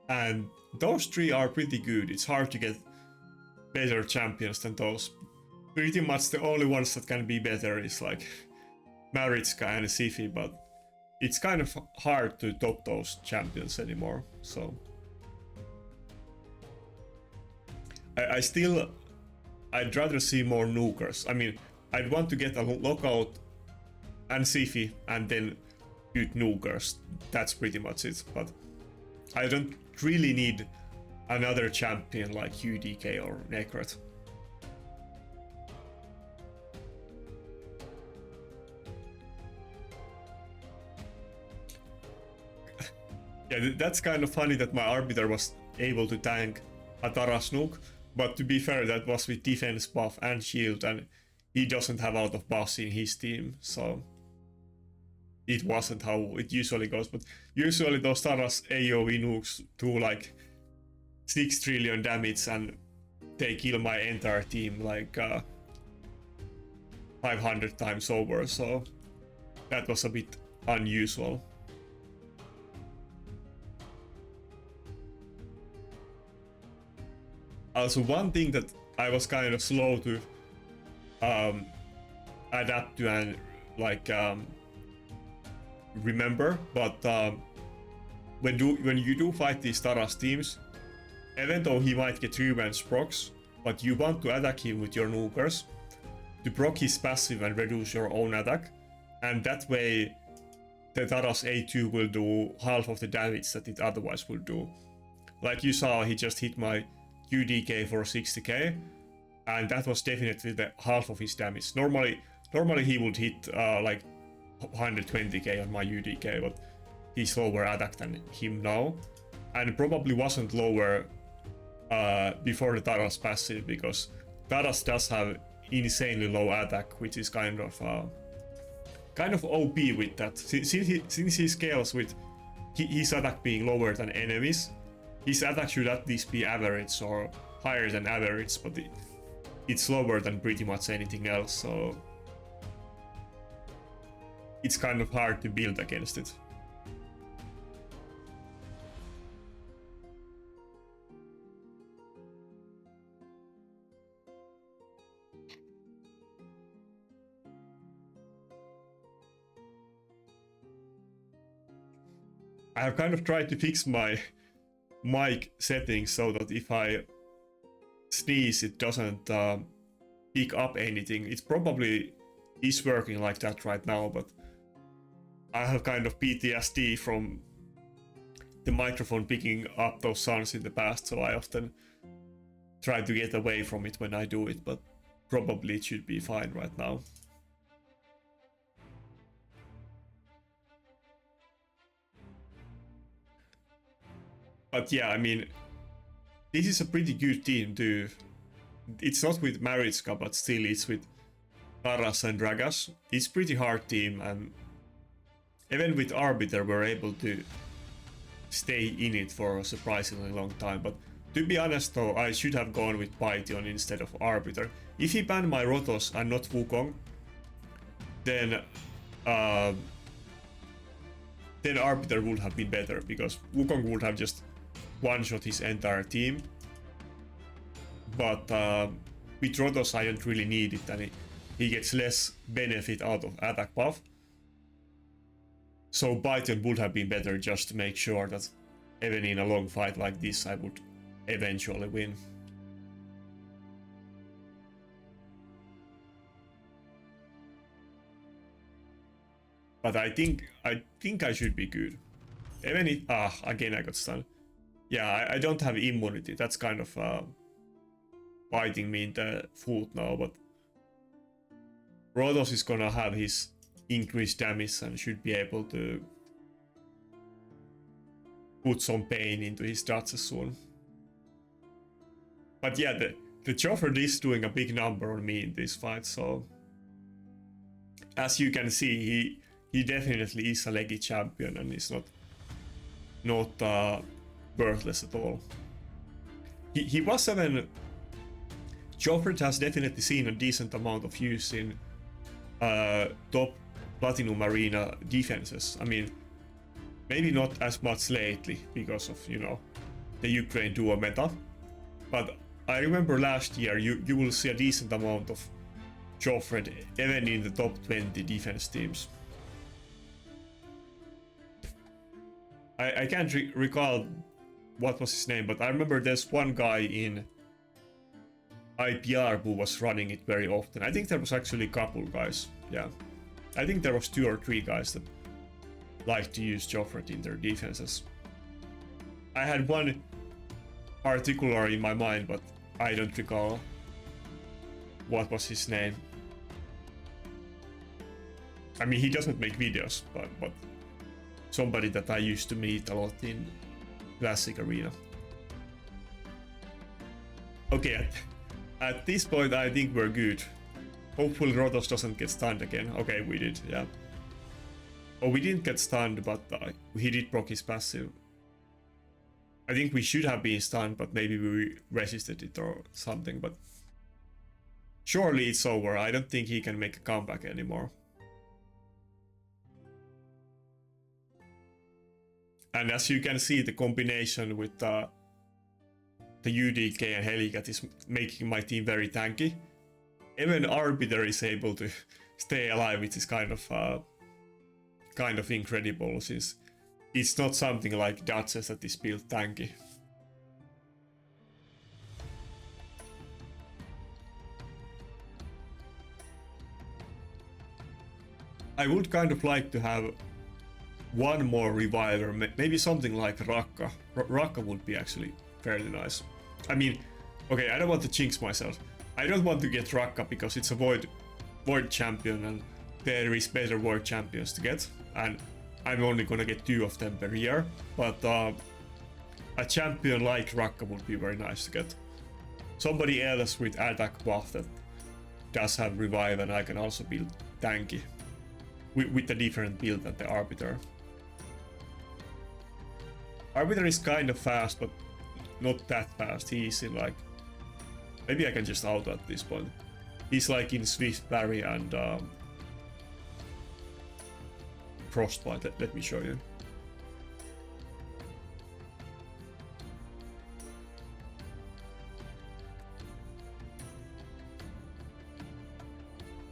Speaker 1: and those three are pretty good. It's hard to get better champions than those. Pretty much the only ones that can be better is like Marichka and Siphi, but it's kind of hard to top those champions anymore, so... I'd rather see more nukers. I mean, I'd want to get a lockout and Siphi and then good nukers. That's pretty much it, but I don't really need another champion like UDK or Nakarada. Yeah, that's kind of funny that my Arbiter was able to tank Atara's nuke, but to be fair, that was with defense buff and shield, and he doesn't have out of buffs in his team, so it wasn't how it usually goes. But usually those Tara's AoE nukes do like 6 trillion damage and they kill my entire team like 500 times over, so that was a bit unusual. Also, one thing that I was kind of slow to adapt to and like remember, but when you do fight these Tara's teams, even though he might get revenge procs, but you want to attack him with your nukers to proc his passive and reduce your own attack, and that way the Tara's A2 will do half of the damage that it otherwise would do. Like you saw, he just hit my UDK for 60k, and that was definitely the half of his damage. Normally he would hit like 120k on my UDK, but he's lower attack than him now, and probably wasn't lower before the Taras passive, because Taras does have insanely low attack, which is kind of OP with that. Since he scales with his attack being lower than enemies, his attack should at least be average or higher than average, but it's lower than pretty much anything else, so it's kind of hard to build against it. I have kind of tried to fix my mic settings so that if I sneeze it doesn't pick up anything. It probably is working like that right now, but I have kind of PTSD from the microphone picking up those sounds in the past, so I often try to get away from it when I do it, but probably it should be fine right now. But yeah, I mean, this is a pretty good team too. It's not with Marichka, but still it's with Taras and Dragas. It's pretty hard team, and even with Arbiter we're able to stay in it for a surprisingly long time. But to be honest though, I should have gone with Python instead of Arbiter. If he banned my Rotos and not Wukong, then Arbiter would have been better, because Wukong would have just one-shot his entire team. But with Rotos I don't really need it, and he gets less benefit out of attack buff. So Python would have been better, just to make sure that even in a long fight like this I would eventually win. But I think I should be good. Even if again I got stunned. Yeah, I don't have immunity. That's kind of biting me in the foot now, but Rotos is gonna have his increased damage and should be able to put some pain into his dodges soon. But yeah, the Joffred is doing a big number on me in this fight, so as you can see, he definitely is a leggy champion and is not worthless at all. He was even... Joffred has definitely seen a decent amount of use in top Platinum Arena defenses. I mean, maybe not as much lately because of, you know, the Ukraine duo meta, but I remember last year you will see a decent amount of Joffred even in the top 20 defense teams. I can't recall what was his name, but I remember there's one guy in IPR who was running it very often. I think there was actually a couple guys, yeah. I think there was 2 or 3 guys that liked to use Joffred in their defenses. I had one particular in my mind, but I don't recall what was his name. I mean, he doesn't make videos, but somebody that I used to meet a lot in Classic Arena. Okay, at this point I think we're good. Hopefully Rotos doesn't get stunned again. Okay, we did, yeah. Oh, we didn't get stunned, but he did proc his passive. I think we should have been stunned, but maybe we resisted it or something, but surely it's over. I don't think he can make a comeback anymore. And as you can see, the combination with the UDK and Helicath is making my team very tanky. Even Arbiter is able to stay alive, which is kind of incredible, since it's not something like Duchess that is built tanky. I would kind of like to have one more reviver, maybe something like Rakka. Rakka would be actually fairly nice. I mean, okay, I don't want to jinx myself, I don't want to get Rakka because it's a void champion and there is better void champions to get, and I'm only gonna get 2 of them per year, but a champion like Rakka would be very nice to get. Somebody else with attack buff that does have revive, and I can also build tanky with a different build than the Arbiter. Arbiter is kind of fast, but not that fast. He's in like... Maybe I can just auto at this point. He's like in Swift Parry and Frostbite. Let me show you.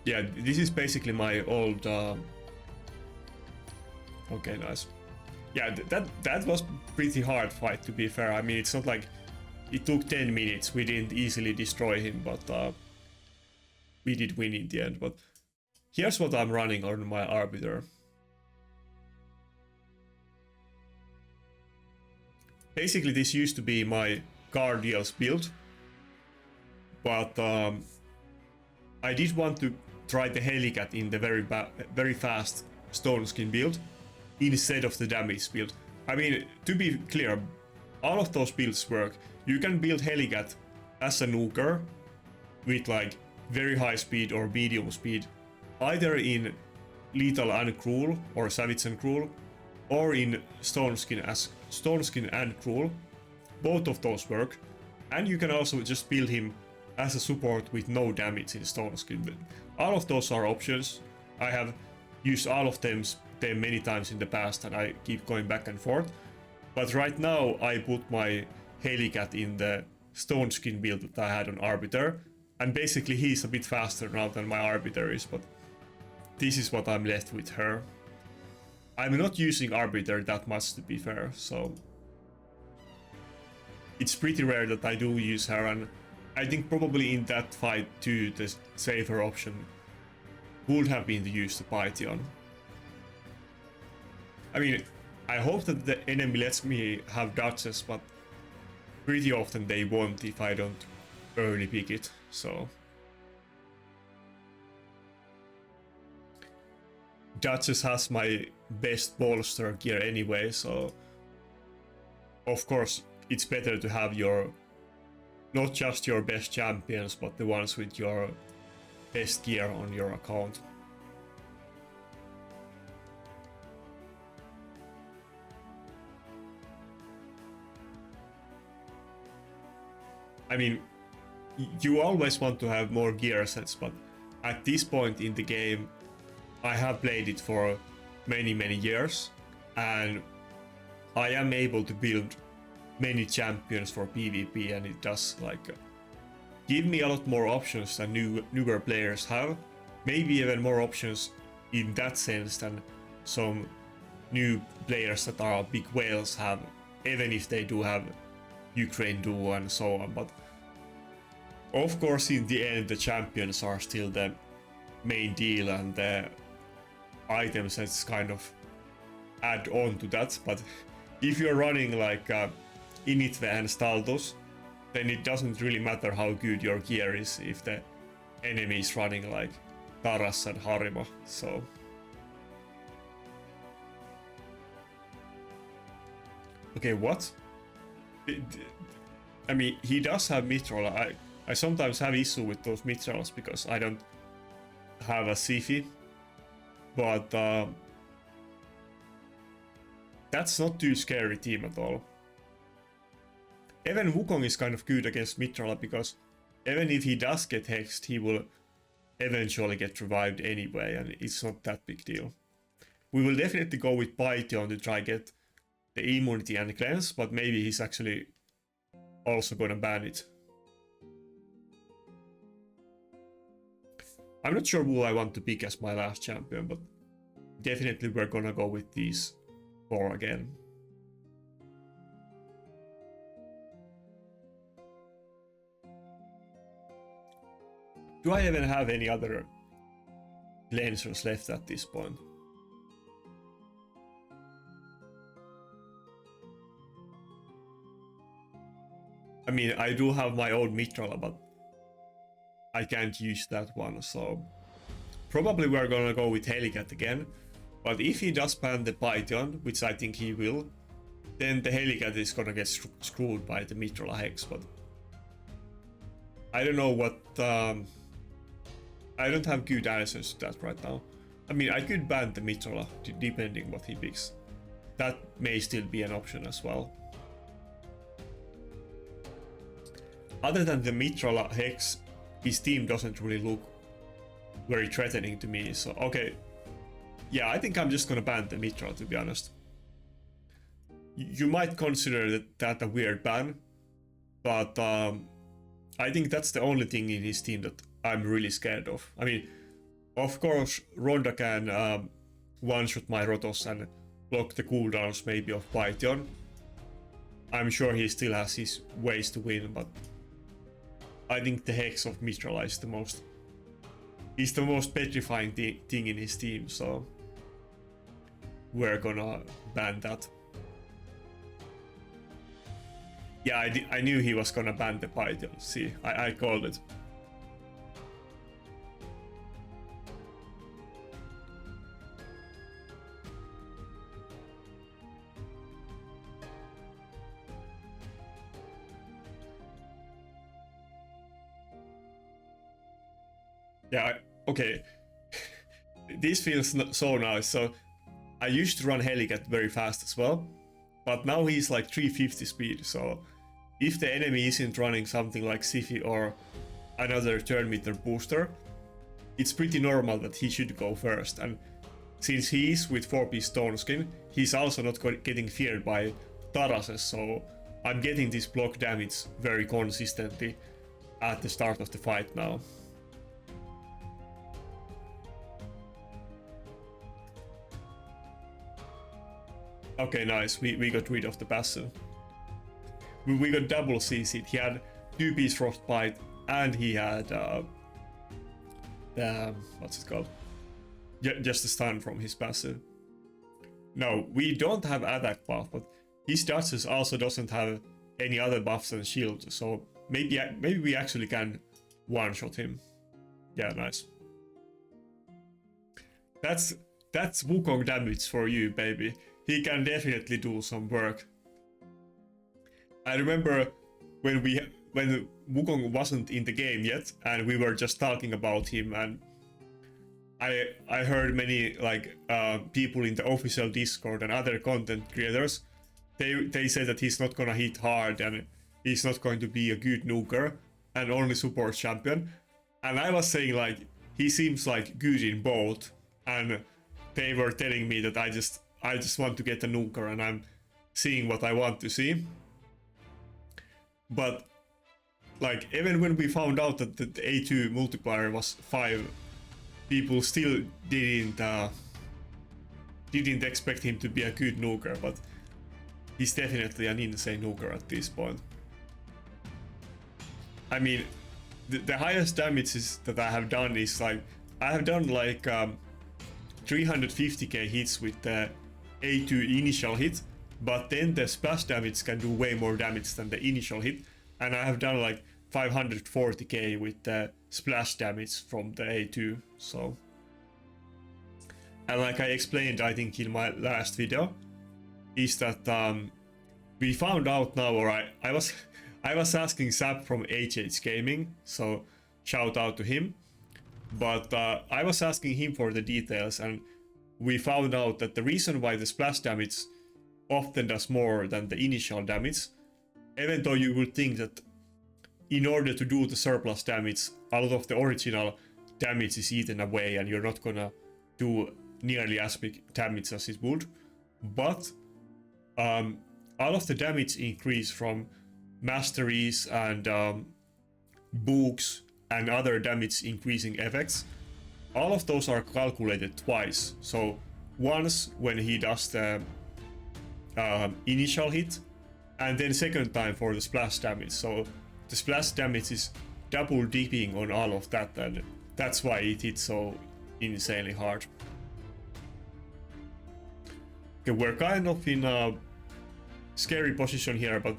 Speaker 1: Yeah, this is basically my old... Okay, nice. Yeah, that was pretty hard fight, to be fair. I mean, it's not like it took 10 minutes. We didn't easily destroy him, but we did win in the end. But here's what I'm running on my Arbiter. Basically, this used to be my Guardians build, but I did want to try the Helicath in the very fast Stone Skin build instead of the damage build. I mean, to be clear, all of those builds work. You can build Helicath as a nuker with like very high speed or medium speed, either in Lethal and Cruel or Savage and Cruel, or in Stone Skin as Stone Skin and Cruel. Both of those work, and you can also just build him as a support with no damage in Stone Skin. All of those are options. I have used all of them many times in the past, and I keep going back and forth. But right now I put my Helicath in the Stone Skin build that I had on Arbiter, and basically he's a bit faster now than my Arbiter is, but this is what I'm left with her. I'm not using Arbiter that much, to be fair, so it's pretty rare that I do use her, and I think probably in that fight too the safer option would have been to use the Python. I mean, I hope that the enemy lets me have dodges, but pretty often they won't if I don't early pick it, so... Dodges has my best bolster gear anyway, so... Of course, it's better to have your... Not just your best champions, but the ones with your best gear on your account. I mean, you always want to have more gear sets, but at this point in the game, I have played it for many years, and I am able to build many champions for PvP, and it does like give me a lot more options than newer players have. Maybe even more options in that sense than some new players that are big whales have, even if they do have Ukraine duo and so on. But of course in the end the champions are still the main deal, and the item sets kind of add on to that. But if you're running like Initve and Staldos, then it doesn't really matter how good your gear is if the enemy is running like Taras and Harima, so... Okay, what? I mean, he does have Mithril. I sometimes have issue with those Mithrils because I don't have a Sifi, but that's not too scary team at all. Even Wukong is kind of good against Mithril because even if he does get hexed, he will eventually get revived anyway, and it's not that big deal. We will definitely go with Python to try get the immunity and cleanse, but maybe he's actually also gonna ban it. I'm not sure who I want to pick as my last champion, but definitely we're gonna go with these 4 again. Do I even have any other cleansers left at this point? I mean, I do have my old Mithril, but I can't use that one. So probably we're gonna go with Helicath again. But if he does ban the Python, which I think he will, then the Helicath is gonna get screwed by the Mitrola Hex. But I don't know what... I don't have good answers to that right now. I mean, I could ban the Mitrola, depending what he picks. That may still be an option as well. Other than the Mitrola Hex, his team doesn't really look very threatening to me. So, okay. Yeah, I think I'm just gonna ban the Mitrola, to be honest. You might consider that a weird ban, but I think that's the only thing in his team that I'm really scared of. I mean, of course, Ronda can one-shot my Rotos and block the cooldowns maybe of Python. I'm sure he still has his ways to win, but I think the Hex of Mitrola is the most petrifying thing in his team, so we're gonna ban that. Yeah, I knew he was gonna ban the Python. See, I called it. Yeah, okay. This feels so nice. So I used to run Helicath very fast as well, but now he's like 350 speed. So if the enemy isn't running something like Siphi or another turn meter booster, it's pretty normal that he should go first. And since he is with 4P Stone Skin, he's also not getting feared by Tarases. So I'm getting this block damage very consistently at the start of the fight now. Okay, nice. We got rid of the passive. We got double CC'd. He had 2-piece Frostbite and he had what's it called? Just a stun from his passive. No, we don't have attack buff, but his Duchess also doesn't have any other buffs than shield, so maybe we actually can one-shot him. Yeah, nice. That's Wukong damage for you, baby. He can definitely do some work. I remember when Wukong wasn't in the game yet, and we were just talking about him, and I heard many like people in the official Discord and other content creators. They say that he's not gonna hit hard and he's not going to be a good nuker and only support champion. And I was saying like he seems like good in both, and they were telling me that I just want to get a nuker and I'm seeing what I want to see. But like even when we found out that the A2 multiplier was 5, people still didn't expect him to be a good nuker, but he's definitely an insane nuker at this point. I mean, the highest damages that I have done is like I have done like 350k hits with the A2 initial hit, but then the splash damage can do way more damage than the initial hit, and I have done like 540k with the splash damage from the A2. So, and like I explained, I think in my last video, is that we found out now, or I was asking Zap from HH Gaming, so shout out to him. But I was asking him for the details, and we found out that the reason why the splash damage often does more than the initial damage, even though you would think that in order to do the surplus damage, a lot of the original damage is eaten away and you're not gonna do nearly as big damage as it would. But all of the damage increase from masteries and books and other damage increasing effects, all of those are calculated twice. So once when he does the initial hit, and then second time for the splash damage. So the splash damage is double dipping on all of that, and that's why it hits so insanely hard. Okay, we're kind of in a scary position here, but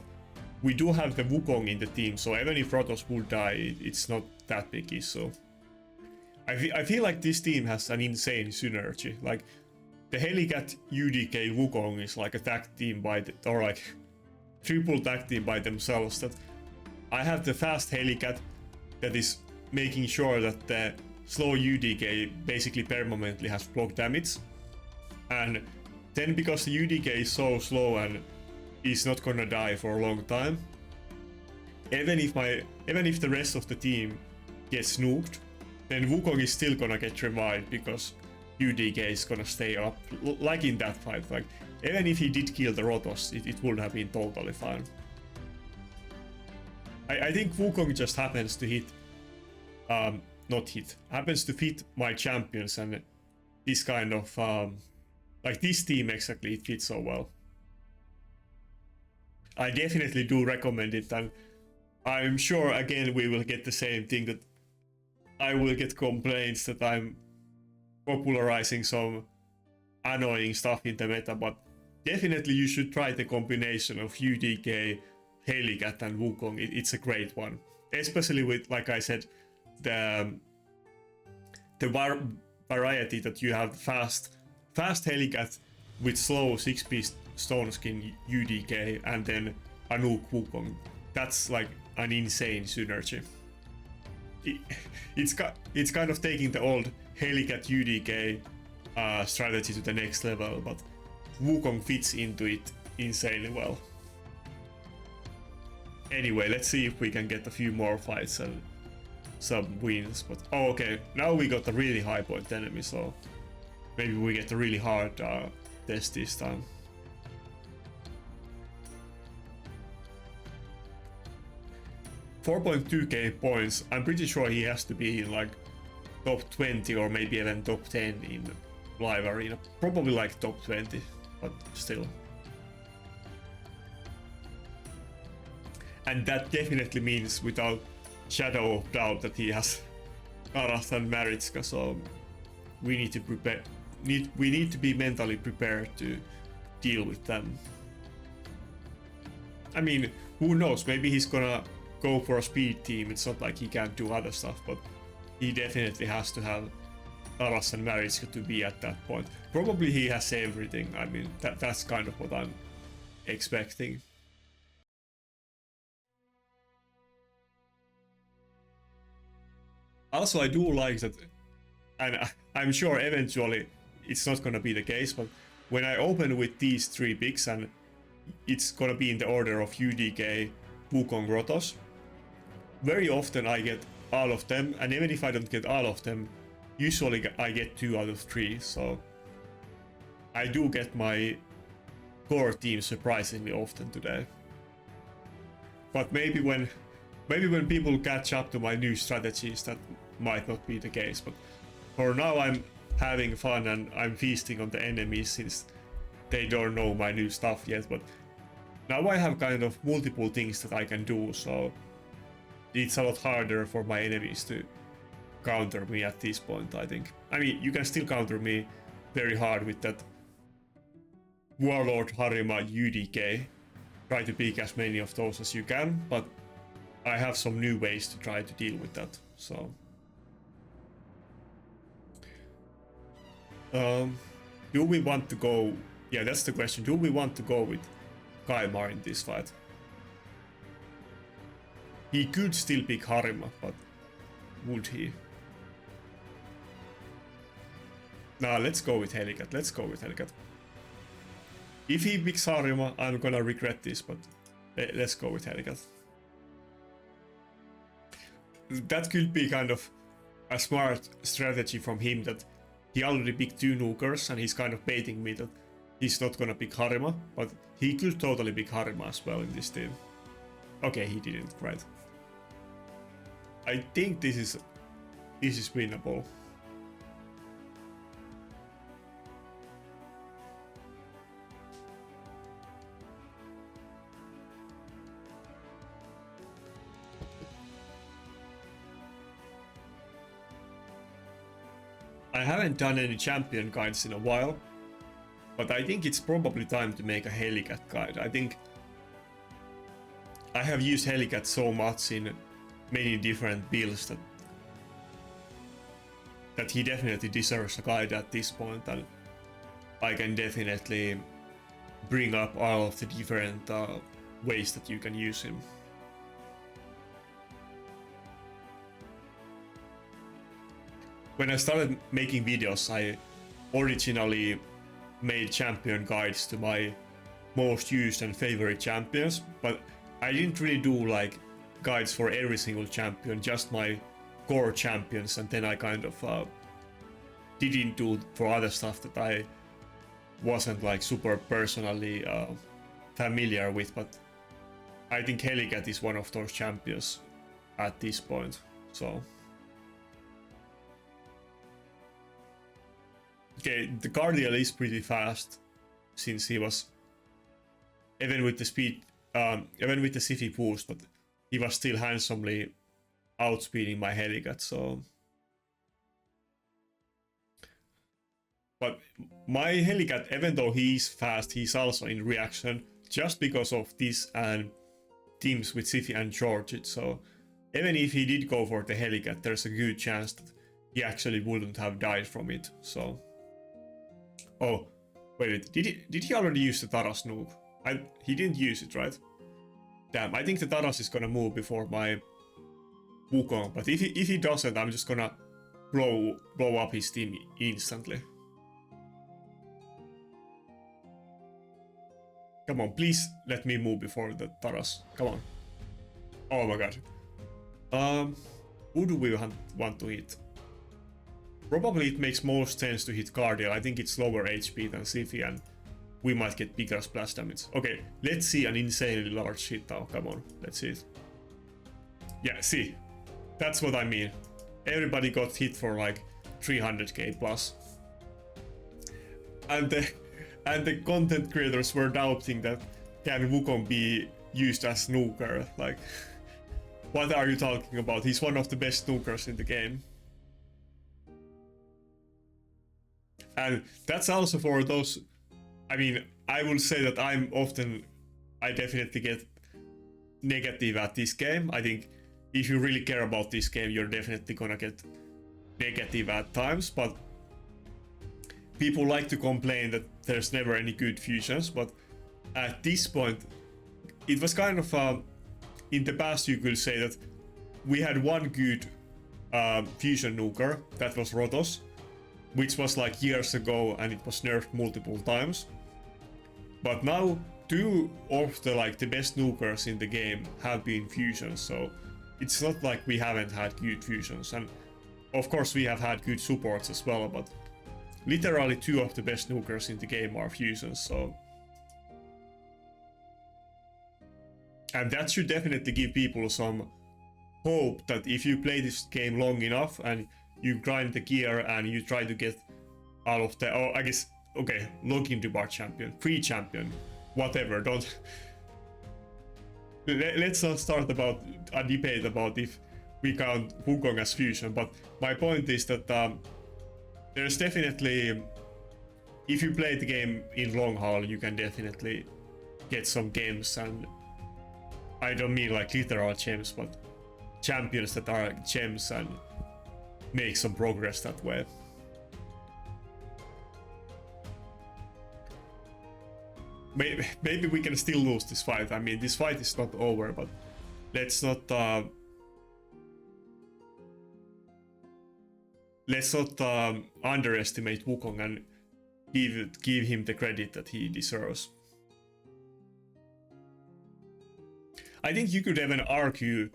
Speaker 1: we do have the Wukong in the team, so even if Rotos would die, it's not that big issue. I feel like this team has an insane synergy. Like the Helicath UDK Wukong is like a tag team or like triple tag team by themselves. That I have the fast Helicath that is making sure that the slow UDK basically permanently has block damage, and then because the UDK is so slow and is not gonna die for a long time, even if the rest of the team gets nuked, then Wukong is still gonna get revived because UDK is gonna stay up, like in that fight. Like even if he did kill the Rotos, it would have been totally fine. I think Wukong just happens to hit, happens to fit my champions, and this kind of like this team exactly, it fits so well. I definitely do recommend it, and I'm sure again we will get the same thing, that I will get complaints that I'm popularizing some annoying stuff in the meta, but definitely you should try the combination of UDK, Helicath and Wukong. It's a great one, especially with, like I said, the variety that you have fast Helicath with slow 6-piece stone skin UDK and then a nuke Wukong. That's like an insane synergy. It's kind of taking the old Helicath UDK strategy to the next level, but Wukong fits into it insanely well. Anyway, let's see if we can get a few more fights and some wins. But oh, okay, now we got a really high point enemy, so maybe we get a really hard test this time. $4.2k points. I'm pretty sure he has to be in like top 20 or maybe even top 10 in live arena. Probably like top 20, but still. And that definitely means, without shadow of doubt, that he has Nakarada and Marichka, so we need to prepare. We need to be mentally prepared to deal with them. I mean, who knows? Maybe he's gonna go for a speed team. It's not like he can't do other stuff, but he definitely has to have Nakarada and Marichka to be at that point. Probably he has everything. I mean, that's kind of what I'm expecting. Also, I do like that, and I'm sure eventually it's not gonna be the case, but when I open with these 3 picks, and it's gonna be in the order of UDK, Wukong, Rotos, very often I get all of them, and even if I don't get all of them, usually I get 2 out of 3, so I do get my core team surprisingly often today. But maybe when people catch up to my new strategies, that might not be the case, but for now I'm having fun and I'm feasting on the enemies since they don't know my new stuff yet. But now I have kind of multiple things that I can do, so it's a lot harder for my enemies to counter me at this point, I think. I mean, you can still counter me very hard with that Warlord Harima UDK. Try to pick as many of those as you can, but I have some new ways to try to deal with that, so. Do we want to go... Yeah, that's the question. Do we want to go with Kaimar in this fight? He could still pick Harima, but would he? Nah, let's go with Helicath. Let's go with Helicath. If he picks Harima, I'm gonna regret this, but let's go with Helicath. That could be kind of a smart strategy from him, that he already picked 2 nukers and he's kind of baiting me that he's not gonna pick Harima, but he could totally pick Harima as well in this team. Okay, he didn't, right. I think this is winnable. I haven't done any champion guides in a while, but I think it's probably time to make a Helicath guide. I have used Helicath so much in many different builds that he definitely deserves a guide at this point, and I can definitely bring up all of the different ways that you can use him. When I started making videos, I originally made champion guides to my most used and favorite champions, but I didn't really do like guides for every single champion, just my core champions, and then I kind of didn't do for other stuff that I wasn't like super personally familiar with. But I think Helicath is one of those champions at this point. So okay, the Guardian is pretty fast since he was, even with the speed, even with the Siphi boost, but he was still handsomely outspeeding my Helicath. So, but my Helicath, even though he's fast, he's also in reaction just because of this and teams with Siphi and George. So even if he did go for the Helicath, there's a good chance that he actually wouldn't have died from it. So, oh wait, did he already use the Taras nuke? He didn't use it, right? Damn, I think the Taras is gonna move before my Wukong, but if he doesn't, I'm just gonna blow up his team instantly. Come on, please let me move before the Taras. Come on. Oh my god. Who do we want to hit? Probably it makes most sense to hit Guardian. I think it's lower HP than Siphi, and we might get bigger splash damage. Okay, let's see an insanely large hit now. Come on, let's see it. Yeah, see, that's what I mean. Everybody got hit for like 300k plus. And the content creators were doubting that can Wukong be used as snooker. Like, what are you talking about? He's one of the best snookers in the game. And that's also for those, I mean, I will say that I definitely get negative at this game. I think if you really care about this game, you're definitely gonna get negative at times, but people like to complain that there's never any good fusions, but at this point, it was kind of, in the past you could say that we had one good fusion nuker, that was Rotos, which was like years ago and it was nerfed multiple times. But now two of the best nukers in the game have been fusions, so it's not like we haven't had good fusions. And of course we have had good supports as well, but literally two of the best nukers in the game are fusions, so. And that should definitely give people some hope that if you play this game long enough and you grind the gear and you try to get out of the, oh, I guess, okay, log into bar champion, free champion, whatever, don't. Let's not start about a debate about if we count Wukong as fusion, but my point is that there's definitely, if you play the game in long haul, you can definitely get some games, and I don't mean like literal gems, but champions that are gems, and make some progress that way. Maybe we can still lose this fight. I mean, this fight is not over, but let's not underestimate Wukong and give him the credit that he deserves. I think you could even argue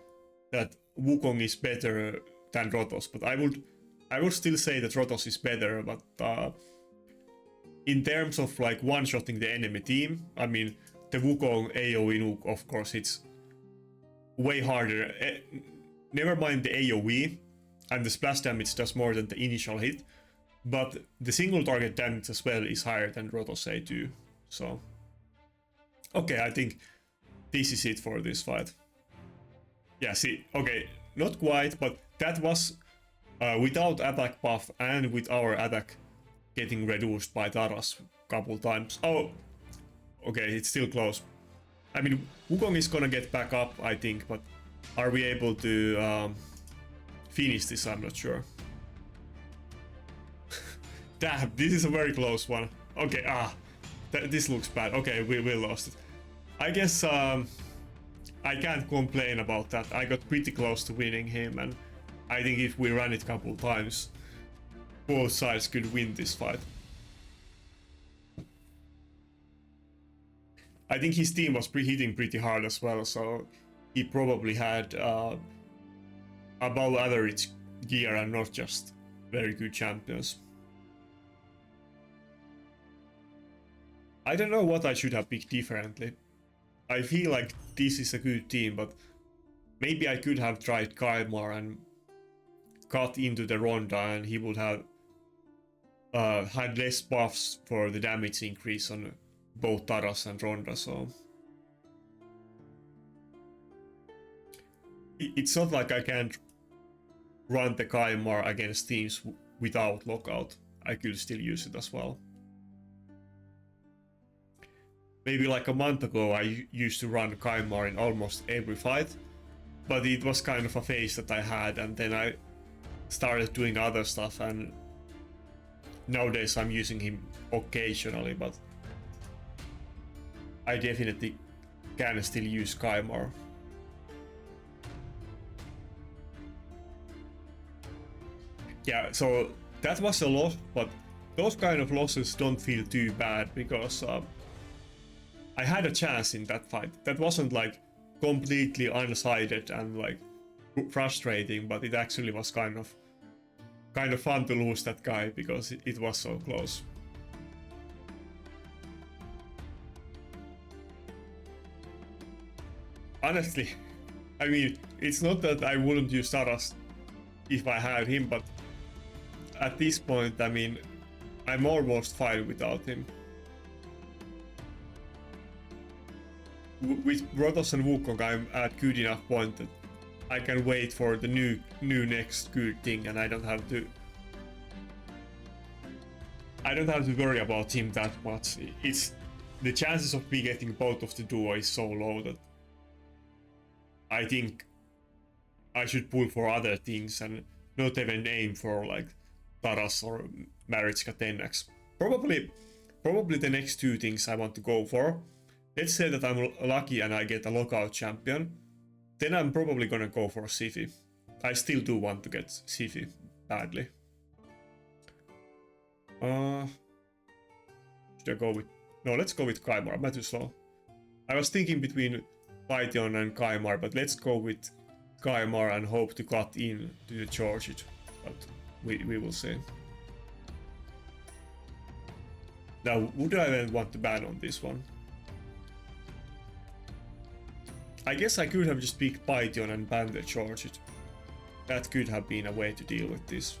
Speaker 1: that Wukong is better than Rotos, but I would still say that Rotos is better, but in terms of like one-shotting the enemy team, I mean, the Wukong AoE nuke, of course, it's way harder. Never mind the AoE, and the splash damage does more than the initial hit, but the single target damage as well is higher than Rotos A2, so. Okay, I think this is it for this fight. Yeah, see, okay, not quite, but that was without attack buff and with our attack getting reduced by Taras a couple times. Oh, okay, it's still close. I mean, Wukong is gonna get back up, I think, but are we able to finish this? I'm not sure. Damn, this is a very close one. Okay, this looks bad. Okay, we lost it. I guess I can't complain about that. I got pretty close to winning him, and I think if we run it a couple times, both sides could win this fight. I think his team was hitting pretty hard as well, so he probably had above average gear and not just very good champions. I don't know what I should have picked differently. I feel like this is a good team, but maybe I could have tried Kaimar and cut into the Ronda, and he would have had less buffs for the damage increase on both Taras and Ronda, so it's not like I can't run the Kaimar against teams without lockout. I could still use it as well. Maybe like a month ago I used to run Kaimar in almost every fight, but it was kind of a phase that I had, and then I started doing other stuff, and nowadays I'm using him occasionally, but I definitely can still use Kaimar. Yeah, so that was a loss, but those kind of losses don't feel too bad, because I had a chance in that fight. That wasn't like completely undecided and like frustrating, but it actually was kind of fun to lose that guy because it was so close. Honestly, I mean, it's not that I wouldn't use Taras if I had him, but at this point, I mean, I'm almost fine without him. With Rotos and Wukong, I'm at good enough point that I can wait for the new next good thing, and I don't have to worry about him that much. It's the chances of me getting both of the duo is so low that I think I should pull for other things and not even aim for like Taras or Marichka 10x. Probably the next two things I want to go for. Let's say that I'm lucky and I get a lockout champion, then I'm probably gonna go for Siphi. I still do want to get Siphi badly. Should I go with... No, let's go with Kaimar. I'm too slow. I was thinking between Python and Kaimar, but let's go with Kaimar and hope to cut in to charge it. But we will see. Now, would I then want to ban on this one? I guess I could have just picked Python and banned the charge it. That could have been a way to deal with this.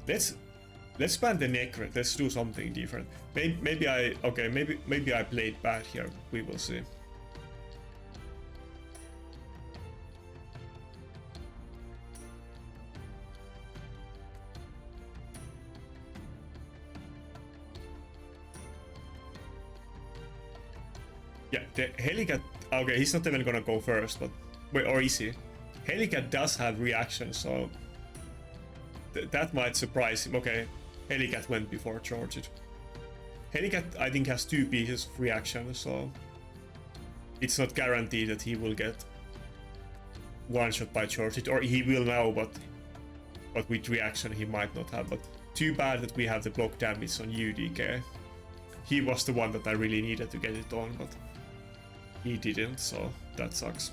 Speaker 1: Let's ban the Nakarada. Let's do something different. Maybe I played bad here. We will see. Yeah, the Helicath. Okay, he's not even gonna go first, but wait, or is he? Helicath does have reaction, so that might surprise him. Okay, Helicath went before charge it. Helicath, I think, has 2 pieces of reaction, so it's not guaranteed that he will get one shot by charge it, or he will now, but with reaction he might not have. But too bad that we have the block damage on UDK. He was the one that I really needed to get it on, but he didn't, so that sucks.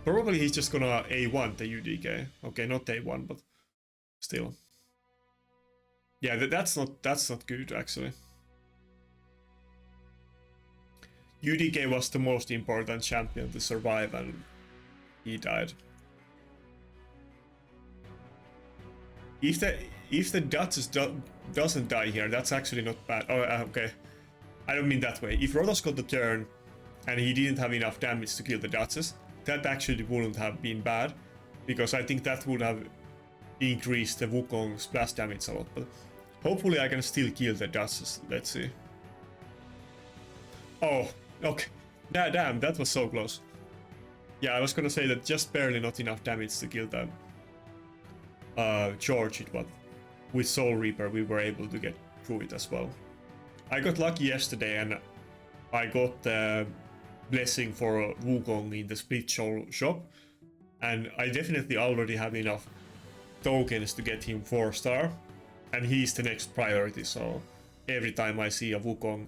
Speaker 1: Probably he's just gonna A1 the UDK. Okay, not A1, but still. Yeah, that's not good actually. UDK was the most important champion to survive, and he died. If the Duchess doesn't die here, that's actually not bad. Oh, okay. I don't mean that way. If Rotos got the turn and he didn't have enough damage to kill the Duchess, that actually wouldn't have been bad, because I think that would have increased the Wukong splash damage a lot. But hopefully I can still kill the Duchess. Let's see. Oh, okay. Damn, that was so close. Yeah, I was gonna say that just barely not enough damage to kill the charge it, but with Soul Reaper we were able to get through it as well. I got lucky yesterday and I got the blessing for Wukong in the split shop, and I definitely already have enough tokens to get him 4-star, and he's the next priority, so every time I see a Wukong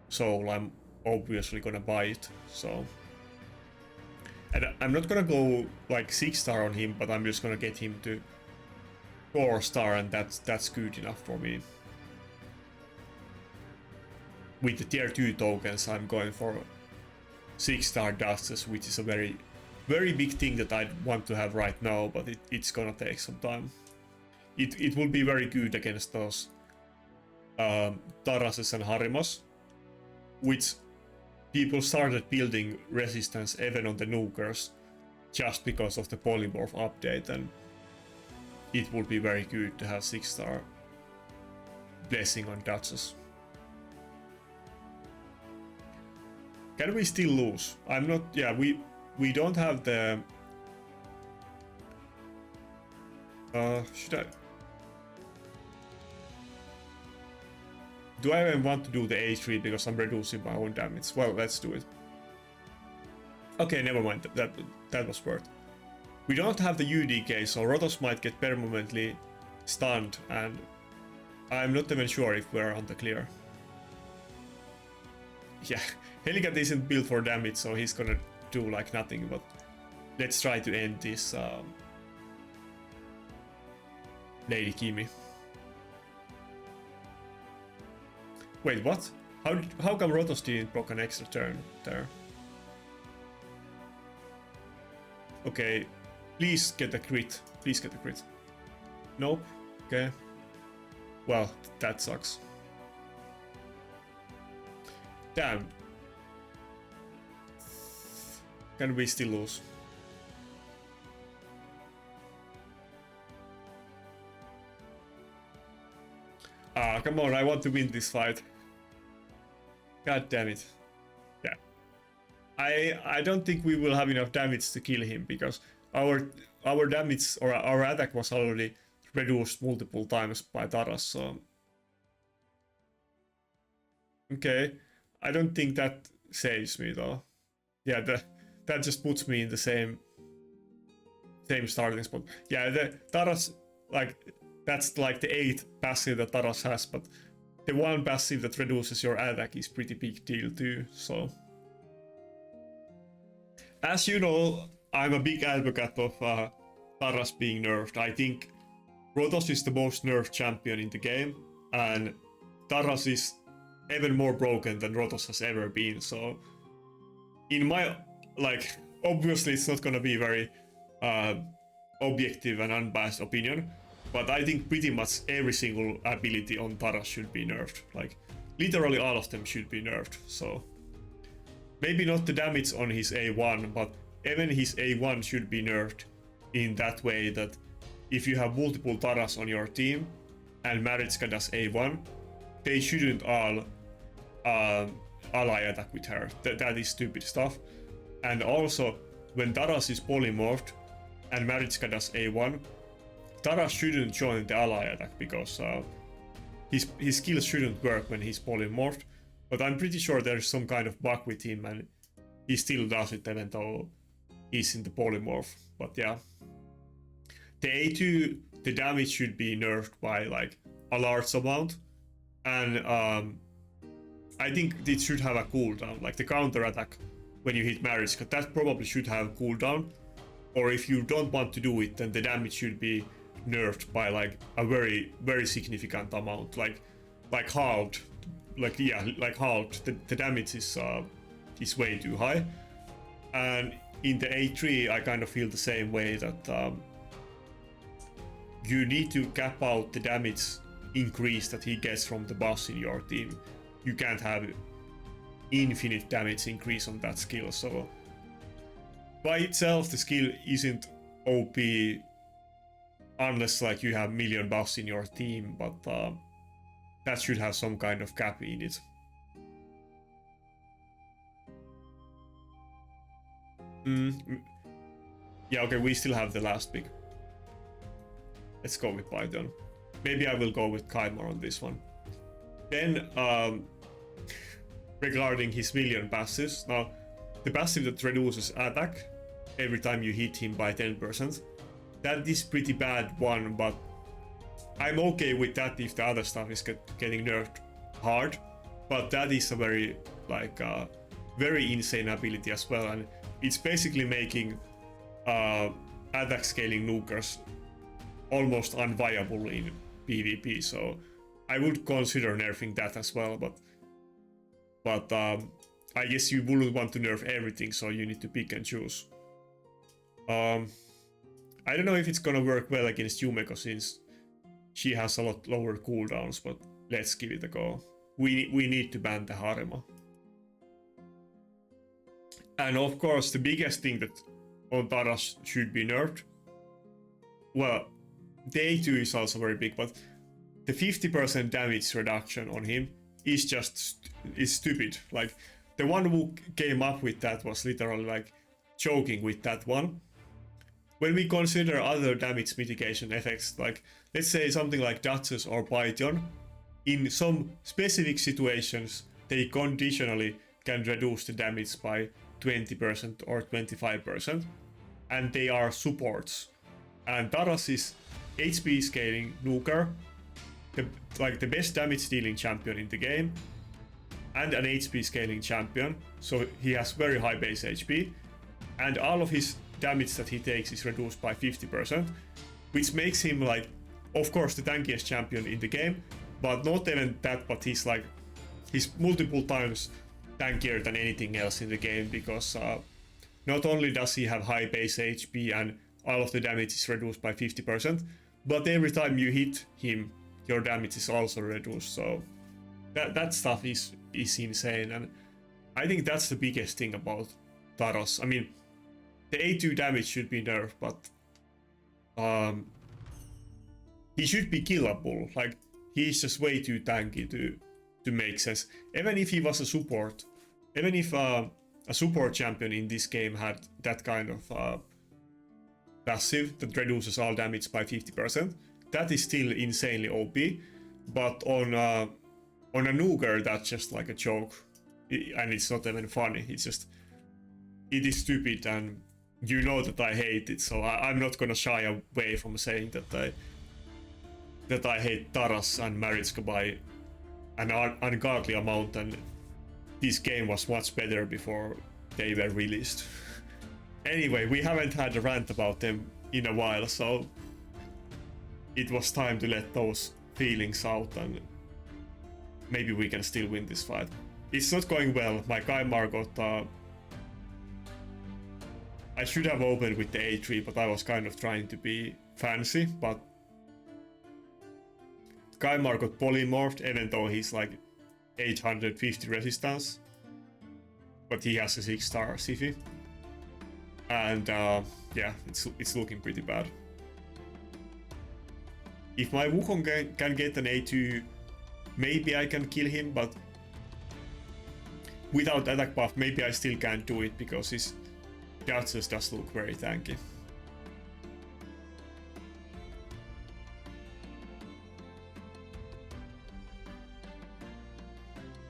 Speaker 1: soul I'm obviously gonna buy it. So, and I'm not gonna go like 6-star on him, but I'm just gonna get him to 4-star, and that's good enough for me. With the tier 2 tokens I'm going for 6-star dusts, which is a very big thing that I want to have right now, but it's gonna take some time. It will be very good against those Tarases and Harimos, which people started building resistance even on the nukers just because of the polymorph update, and it would be very good to have 6-star blessing on Duchess. Can we still lose? I'm not. Yeah, we don't have the. Should I? Do I even want to do the H3 because I'm reducing my own damage? Well, let's do it. Okay, never mind. That was worth. We don't have the UDK, so Rotos might get permanently stunned, and I'm not even sure if we're on the clear. Yeah, Helicath isn't built for damage, so he's gonna do like nothing, but let's try to end this Lady Kimi. Wait, what? How come Rotos didn't block an extra turn there? Okay, please get a crit. Please get a crit. Nope. Okay. Well, that sucks. Damn. Can we still lose? Ah, come on, I want to win this fight. God damn it. Yeah. I don't think we will have enough damage to kill him, because our damage or our attack was already reduced multiple times by Taras, so... Okay. I don't think that saves me though. Yeah, that just puts me in the same starting spot. Yeah, the Taras, like, that's like the 8th passive that Taras has, but the one passive that reduces your attack is pretty big deal too, so... As you know, I'm a big advocate of Taras being nerfed. I think Rotos is the most nerfed champion in the game, and Taras is even more broken than Rotos has ever been, so in my, like, obviously it's not gonna be very objective and unbiased opinion, but I think pretty much every single ability on Taras should be nerfed. Like, literally all of them should be nerfed, so maybe not the damage on his A1, but even his A1 should be nerfed in that way that if you have multiple Taras on your team and Marichka does A1, they shouldn't all ally attack with her. That is stupid stuff. And also, when Taras is polymorphed and Marichka does A1, Taras shouldn't join the ally attack because his skills shouldn't work when he's polymorphed. But I'm pretty sure there's some kind of bug with him and he still does it even though he's in the polymorph. But yeah. The A2, the damage should be nerfed by like a large amount. And I think it should have a cooldown, like the counter attack when you hit Marichka, that probably should have cooldown. Or if you don't want to do it, then the damage should be nerfed by like a very significant amount, like halved. Like, yeah, like halved. The damage is way too high. And in the A3, I kind of feel the same way that you need to cap out the damage increase that he gets from the boss in your team. You can't have infinite damage increase on that skill, so by itself the skill isn't OP unless like you have million buffs in your team, but that should have some kind of cap in it. Yeah, okay, we still have the last pick. Let's go with Python. Maybe I will go with Kymar on this one. Then, regarding his million passives. Now, the passive that reduces attack every time you hit him by 10%. That is pretty bad one, but I'm okay with that if the other stuff is getting nerfed hard. But that is a very, like, very insane ability as well, and it's basically making attack scaling nukers almost unviable in PvP. So I would consider nerfing that as well, but I guess you wouldn't want to nerf everything, so you need to pick and choose. I don't know if it's gonna work well against Yumeko since she has a lot lower cooldowns, but let's give it a go. We need to ban the Harima. And of course, the biggest thing that on Taras should be nerfed, well, the A2 is also very big, but the 50% damage reduction on him is just stupid. Like, the one who came up with that was literally like joking with that one. When we consider other damage mitigation effects, like let's say something like Duchess or Python, in some specific situations they conditionally can reduce the damage by 20% or 25%, and they are supports. And Taras is HP scaling nuker, the best damage dealing champion in the game, and an HP scaling champion, so he has very high base HP, and all of his damage that he takes is reduced by 50%, which makes him, like, of course, the tankiest champion in the game, but not even that, but he's multiple times tankier than anything else in the game, because not only does he have high base HP and all of the damage is reduced by 50%, but every time you hit him, your damage is also reduced. So that stuff is insane, and I think that's the biggest thing about Taros. I mean, the A2 damage should be nerfed, but he should be killable. Like, he's just way too tanky to make sense. Even if he was a support, even if a support champion in this game had that kind of passive that reduces all damage by 50%, that is still insanely OP. But on a nuker, that's just like a joke, and it's not even funny. It is stupid, and you know that I hate it, so I'm not gonna shy away from saying that I hate Taras and Marichka by an ungodly amount, and this game was much better before they were released. Anyway, we haven't had a rant about them in a while, so it was time to let those feelings out, and maybe we can still win this fight. It's not going well. My Kymar got... I should have opened with the A3, but I was kind of trying to be fancy, but Kymar got polymorphed, even though he's like 850 resistance, but he has a 6-star Siphi, and yeah, it's looking pretty bad. If my Wukong can get an A2, maybe I can kill him, but without attack buff, maybe I still can't do it because his Duchess does look very tanky.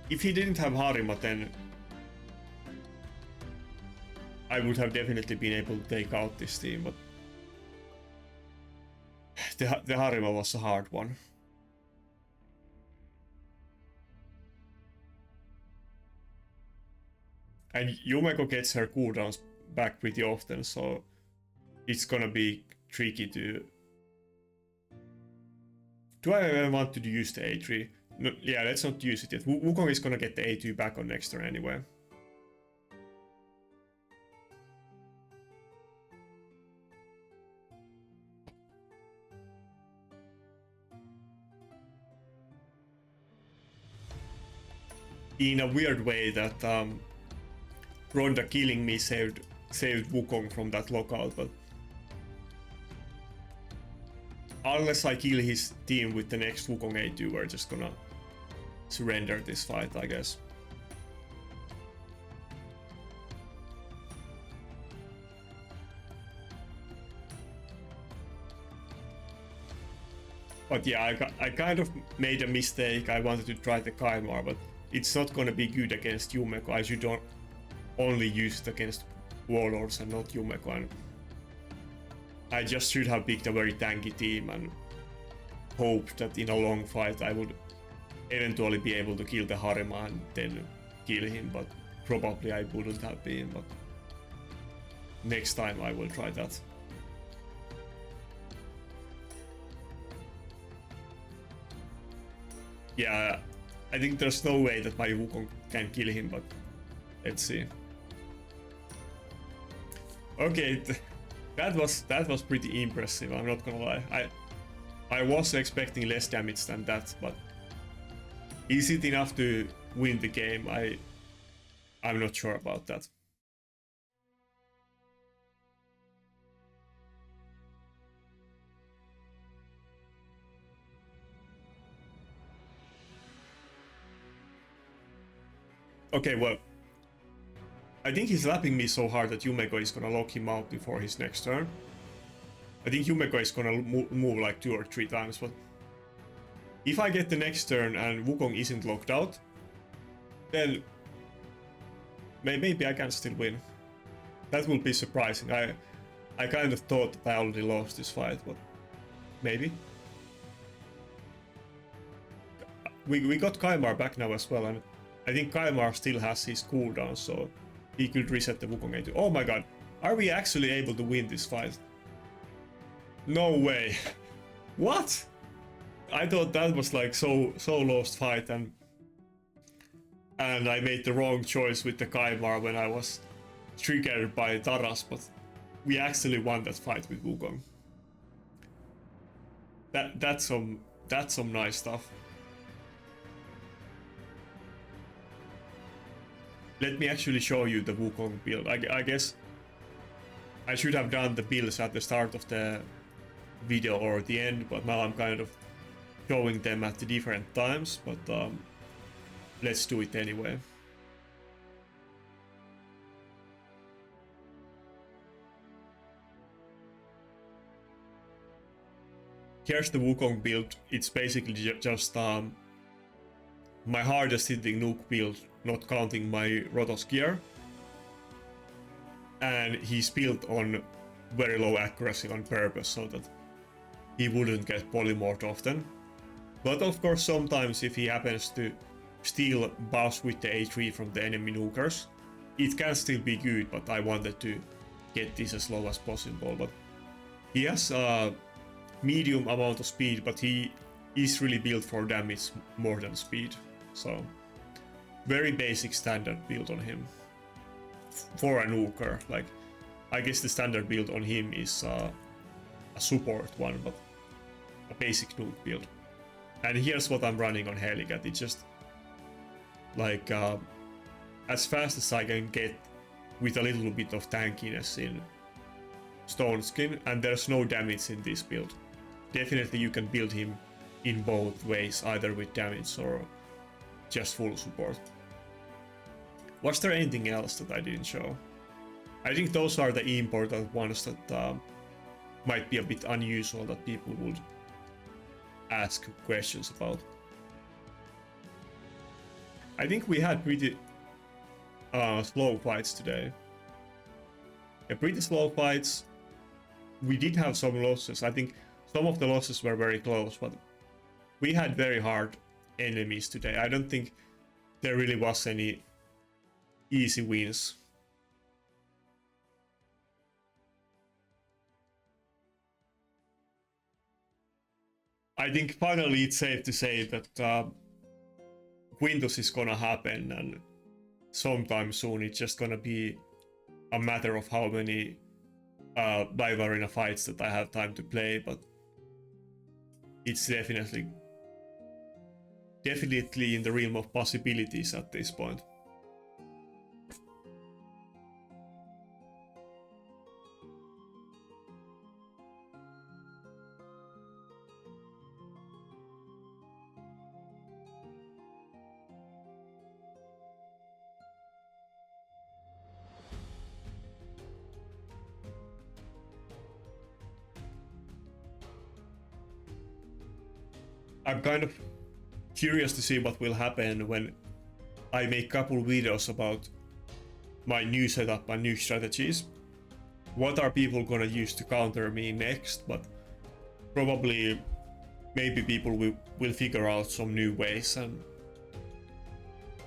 Speaker 1: If he didn't have Harima, then I would have definitely been able to take out this team, but the Harima was a hard one. And Yumeko gets her cooldowns back pretty often, so it's gonna be tricky to... Do I even want to use the A3? No, yeah, let's not use it yet. Wukong is gonna get the A2 back on next turn anyway. In a weird way, that Ronda killing me saved Wukong from that lockout, but unless I kill his team with the next Wukong A2, we're just gonna surrender this fight, I guess. But yeah, I kind of made a mistake. I wanted to try the Kaimar, but it's not gonna be good against Yumeko. I should only use it against Warlords and not Yumeko. And I just should have picked a very tanky team and hoped that in a long fight I would eventually be able to kill the Harima and then kill him, but probably I wouldn't have been. But next time I will try that. Yeah, I think there's no way that my Wukong can kill him, but let's see. Okay, that was pretty impressive, I'm not gonna lie. I was expecting less damage than that, but is it enough to win the game? I'm not sure about that. Okay, well, I think he's lapping me so hard that Yumeko is gonna lock him out before his next turn. I think Yumeko is gonna move like 2 or 3 times, but if I get the next turn and Wukong isn't locked out, then maybe I can still win. That will be surprising. I kind of thought that I already lost this fight, but maybe. We got Kaimar back now as well, and I think Kaimar still has his cooldown, so he could reset the Wukong into. Oh my god, are we actually able to win this fight? No way. What? I thought that was like so lost fight, and I made the wrong choice with the Kaimar when I was triggered by Taras, but we actually won that fight with Wukong. That's some nice stuff. Let me actually show you the Wukong build. I guess I should have done the builds at the start of the video or the end, but now I'm kind of showing them at the different times, but let's do it anyway. Here's the Wukong build. It's basically just my hardest hitting nuke build, not counting my Rotos gear. And he's built on very low accuracy on purpose so that he wouldn't get polymorphed often. But of course, sometimes if he happens to steal buffs with the A3 from the enemy nukers, it can still be good, but I wanted to get this as low as possible. But he has a medium amount of speed, but he is really built for damage more than speed. So very basic standard build on him for a nuker. Like, I guess the standard build on him is a support one, but a basic nuke build. And here's what I'm running on Helicath. It's just like as fast as I can get with a little bit of tankiness in Stone Skin, and there's no damage in this build. Definitely you can build him in both ways, either with damage or just full support. Was there anything else that I didn't show? I think those are the important ones that might be a bit unusual that people would ask questions about. I think we had pretty slow fights today. Yeah, pretty slow fights. We did have some losses. I think some of the losses were very close, but we had very hard enemies today. I don't think there really was any easy wins. I think finally it's safe to say that Quintus is gonna happen, and sometime soon it's just gonna be a matter of how many live arena fights that I have time to play, but it's definitely in the realm of possibilities at this point. I'm kind of curious to see what will happen when I make couple videos about my new setup and new strategies. What are people gonna use to counter me next? But probably maybe people will figure out some new ways and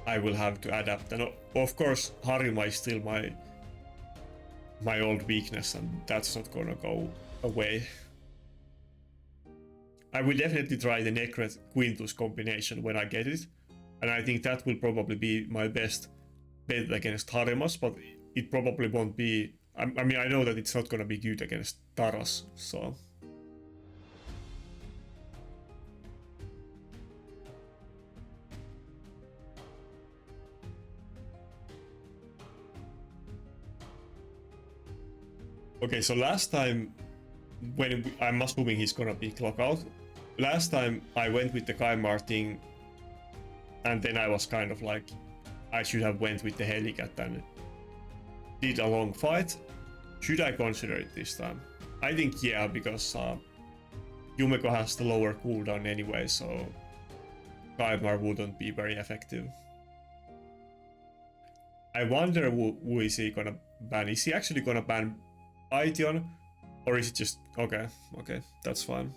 Speaker 1: I will have to adapt. And of course Harima is still my old weakness and that's not gonna go away. I will definitely try the Necret Quintus combination when I get it, and I think that will probably be my best bet against Harimas, but it probably won't be. I mean, I know that it's not gonna be good against Taras, so. Okay, so last time, when I'm assuming he's gonna be clock out, last time I went with the Kaimar thing, and then I was kind of like, I should have went with the Helicath and did a long fight. Should I consider it this time? I think yeah, because Yumeko has the lower cooldown anyway, so Kaimar wouldn't be very effective. I wonder who is he gonna ban? Is he actually gonna ban Aityon? Or is it just... okay, that's fine.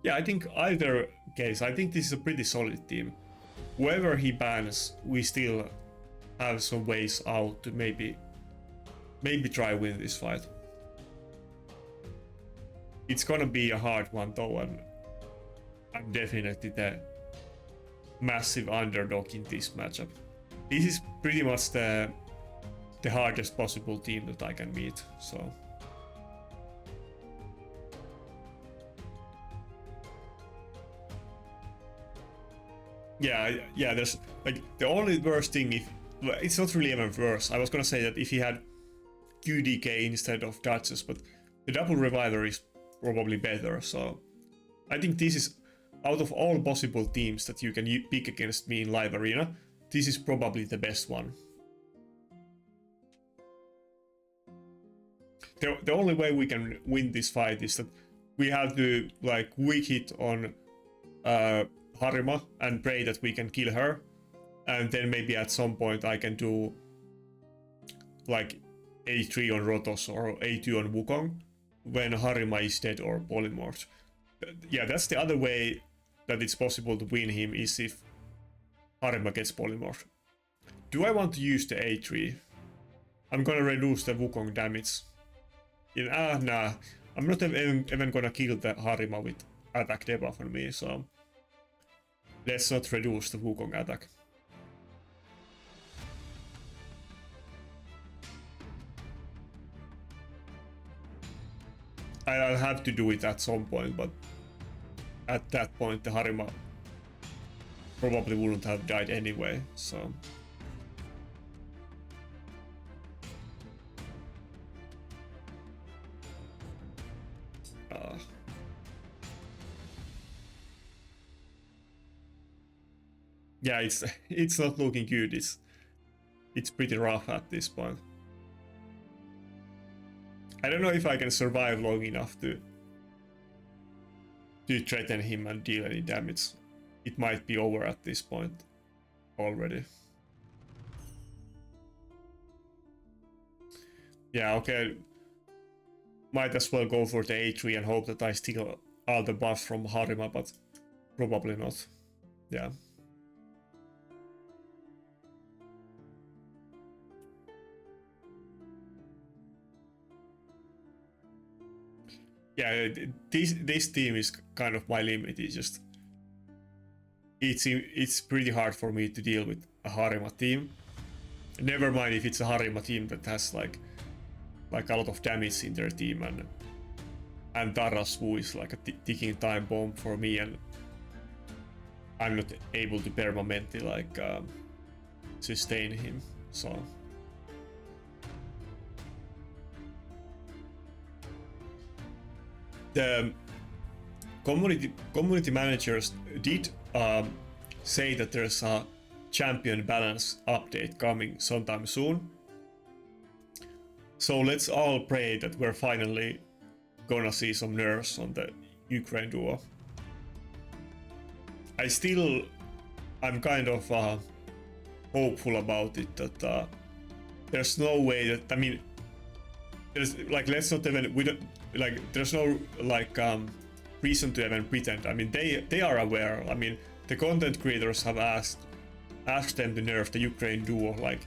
Speaker 1: Yeah, I think either case, I think this is a pretty solid team. Whoever he bans, we still have some ways out to maybe try win this fight. It's gonna be a hard one though, and I'm definitely the massive underdog in this matchup. This is pretty much the hardest possible team that I can meet, so. Yeah, there's like the only worst thing, if it's not really even worse. I was gonna say that if he had QDK instead of Duchess, but the double reviver is probably better, so I think this is, out of all possible teams that you can pick against me in live arena, this is probably the best one. The only way we can win this fight is that we have to like weak hit on Harima and pray that we can kill her, and then maybe at some point I can do like A3 on Rotos or A2 on Wukong when Harima is dead or polymorphed. Yeah, that's the other way that it's possible to win him, is if Harima gets polymorphed. Do I want to use the A3? I'm gonna reduce the Wukong damage. Nah, I'm not even gonna kill the Harima with attack debuff on me, so let's not reduce the Wukong attack. I'll have to do it at some point, but at that point the Harima probably wouldn't have died anyway, so. Yeah, it's not looking good. It's pretty rough at this point. I don't know if I can survive long enough to threaten him and deal any damage. It might be over at this point already. Yeah, okay. Might as well go for the A3 and hope that I steal all the buff from Harima, but probably not. Yeah. Yeah, this team is kind of my limit. It's just it's pretty hard for me to deal with a Harima team. Never mind if it's a Harima team that has like a lot of damage in their team, and Taras, who is like a ticking time bomb for me, and I'm not able to permanently like sustain him. So. The community managers did say that there's a champion balance update coming sometime soon. So let's all pray that we're finally gonna see some nerfs on the Ukraine duo. I'm kind of hopeful about it that there's no way that, I mean, there's like, let's not even, we don't, like, there's no like reason to even pretend. I mean, they are aware. I mean, the content creators have asked them to nerf the Ukraine duo like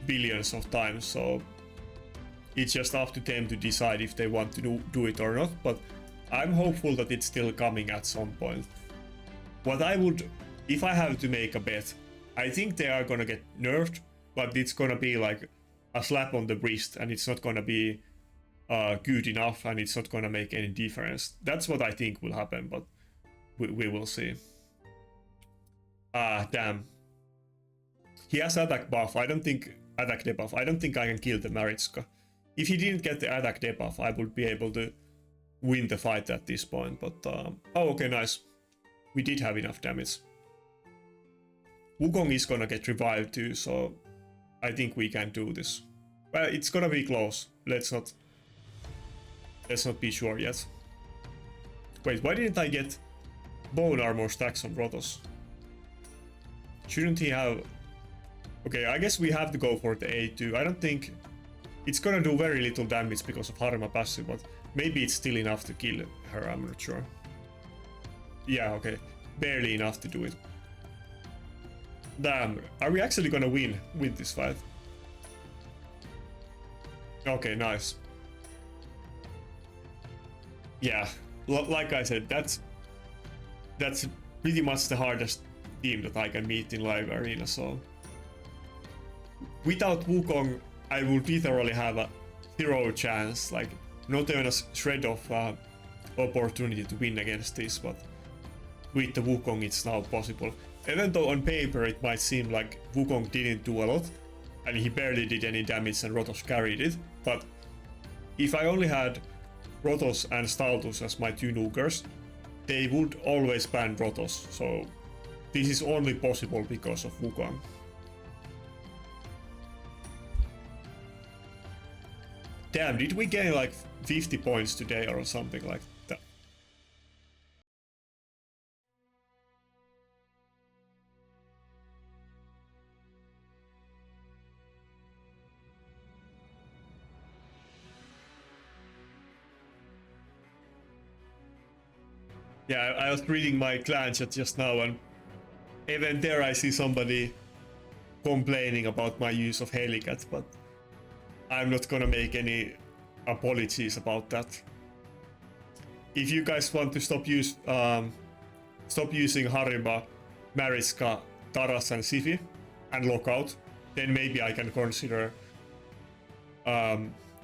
Speaker 1: billions of times, so it's just up to them to decide if they want to do it or not. But I'm hopeful that it's still coming at some point. What I would, if I have to make a bet, I think they are gonna get nerfed, but it's gonna be like a slap on the wrist, and it's not gonna be good enough, and it's not gonna make any difference. That's what I think will happen, but we will see. Ah, damn. He has attack buff. I don't think attack debuff. I don't think I can kill the Marichka. If he didn't get the attack debuff, I would be able to win the fight at this point. But oh, okay, nice. We did have enough damage. Wukong is gonna get revived too, so I think we can do this. Well, it's gonna be close. Let's not be sure yet. Wait, why didn't I get bone armor stacks on Rotos? Shouldn't he have... Okay, I guess we have to go for the A2. I don't think... It's gonna do very little damage because of Harima passive, but maybe it's still enough to kill her, I'm not sure. Yeah, okay. Barely enough to do it. Damn, are we actually gonna win with this fight? Okay, nice. Yeah, like I said, that's pretty much the hardest team that I can meet in live arena, so... Without Wukong, I would literally have a 0 chance, like, not even a shred of opportunity to win against this, but with the Wukong it's now possible. Even though on paper it might seem like Wukong didn't do a lot, and he barely did any damage and Rotos carried it, but if I only had Rotos and Stautus as my 2 nukers, they would always ban Rotos, so this is only possible because of Wukong. Damn, did we gain like 50 points today or something like that? Yeah, I was reading my clan chat just now, and even there I see somebody complaining about my use of Helicath, but I'm not gonna make any apologies about that. If you guys want to stop using Harima, Marichka, Taras and Sifi and lockout, then maybe I can consider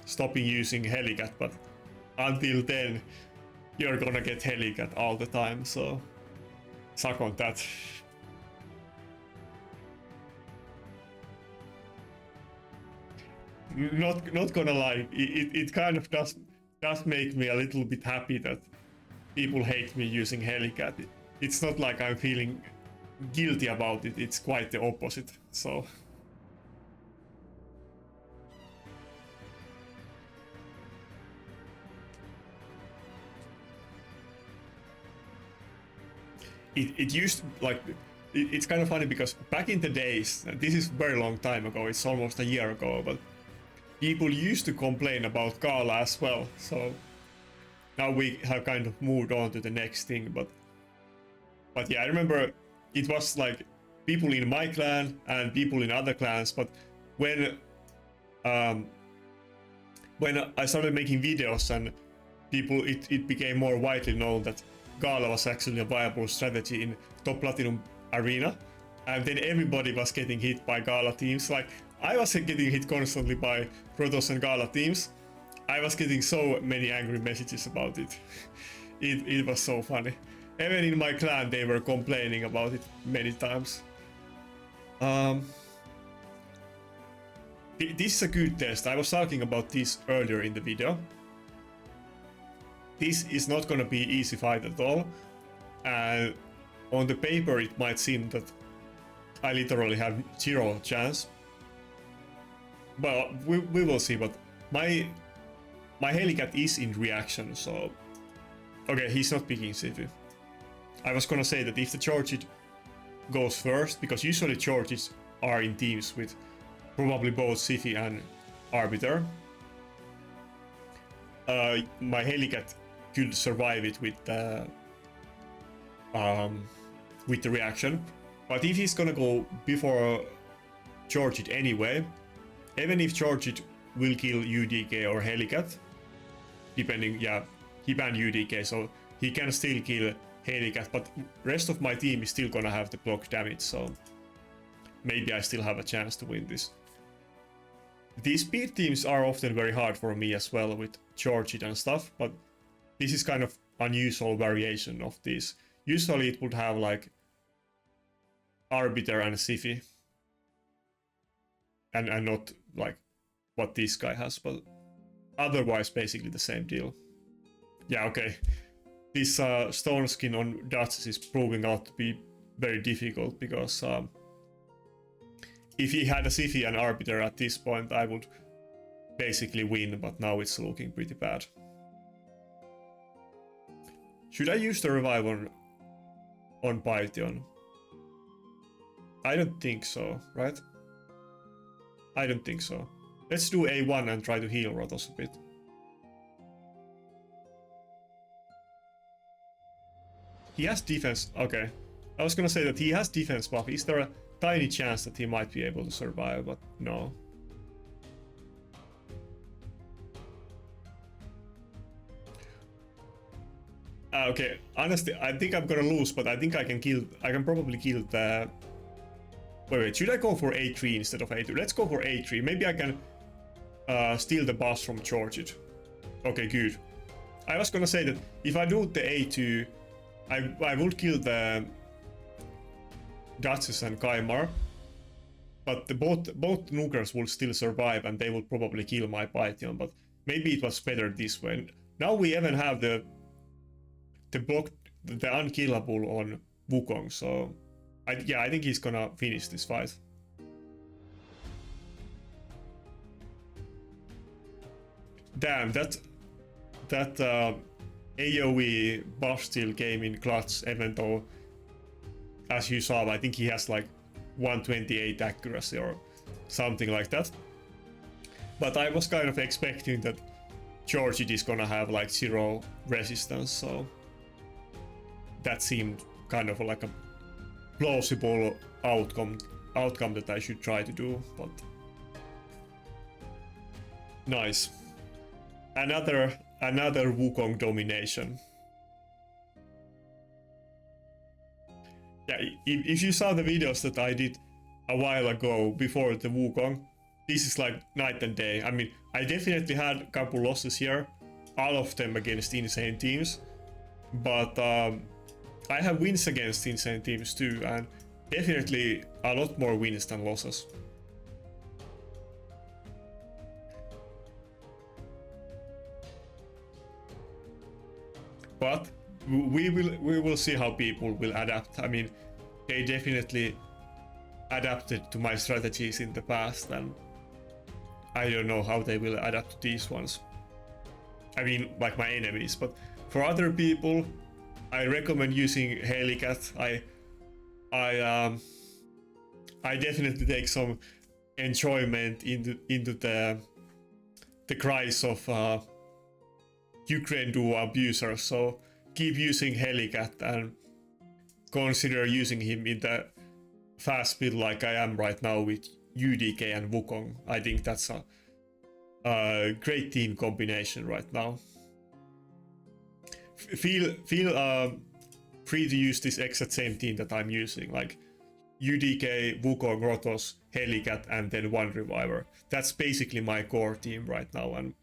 Speaker 1: stopping using Helicath, but until then you're gonna get Helicath all the time, so suck on that. Not gonna lie, it kind of does make me a little bit happy that people hate me using Helicath. It's not like I'm feeling guilty about it, it's quite the opposite, so... It used, like, it's kind of funny because back in the days, this is a very long time ago, it's almost a year ago, but people used to complain about Gala as well, so now we have kind of moved on to the next thing, but yeah, I remember it was like people in my clan and people in other clans, but when I started making videos and people, it became more widely known that Gala was actually a viable strategy in top Platinum arena, and then everybody was getting hit by Gala teams. Like, I was getting hit constantly by Protoss and Gala teams. I was getting so many angry messages about it. It was so funny. Even in my clan they were complaining about it many times. This is a good test. I was talking about this earlier in the video. This is not gonna be easy fight at all, and on the paper it might seem that I literally have 0 chance. But we will see, but my Helicath is in reaction, so... Okay, he's not picking Sifu. I was gonna say that if the Chorchid goes first, because usually Chorchids are in teams with probably both Siphi and Arbiter, my Helicath could survive it with the reaction. But if he's gonna go before Chorchid anyway, even if Chorchid will kill UDK or Helicath, depending, yeah, he banned UDK, so he can still kill Helicath, but rest of my team is still gonna have the block damage, so maybe I still have a chance to win this. These speed teams are often very hard for me as well with Chorchid and stuff, but this is kind of unusual variation of this. Usually it would have like Arbiter and Siphi, and not like what this guy has, but otherwise basically the same deal. Yeah, okay. This stone skin on Duchess is proving out to be very difficult because if he had a Siphi and Arbiter at this point, I would basically win, but now it's looking pretty bad. Should I use the revive on Python? I don't think so, right? I don't think so. Let's do A1 and try to heal Rotos a bit. He has defense. Okay. I was gonna say that he has defense buff. Is there a tiny chance that he might be able to survive, but no. Okay, honestly, I think I'm gonna lose, but I think I can probably kill the... Wait, should I go for A3 instead of A2? Let's go for A3. Maybe I can steal the boss from Chorchid. Okay, good. I was gonna say that if I do the A2, I would kill the Duchess and Kaimar, but both Nukers will still survive and they will probably kill my Python, but maybe it was better this way. Now we even have the unkillable on Wukong, so I think he's gonna finish this fight. Damn, that AoE buff still came in clutch, even though, as you saw, I think he has like 128 accuracy or something like that. But I was kind of expecting that Chorchid is gonna have like 0 resistance, so that seemed kind of like a plausible outcome that I should try to do, but nice. Another Wukong domination. Yeah, if you saw the videos that I did a while ago before the Wukong, this is like night and day. I mean, I definitely had a couple losses here, all of them against insane teams, but I have wins against insane teams too, and definitely a lot more wins than losses. But we will see how people will adapt. I mean, they definitely adapted to my strategies in the past, and I don't know how they will adapt to these ones. I mean, like my enemies, but for other people, I recommend using Helicath. I definitely take some enjoyment into the cries of Ukraine duo abusers, so keep using Helicath and consider using him in the fast speed like I am right now with UDK and Wukong. I think that's a great team combination right now. Feel free to use this exact same team that I'm using, like UDK, Wukong, Rotos, Helicath, and then one Reviver. That's basically my core team right now, and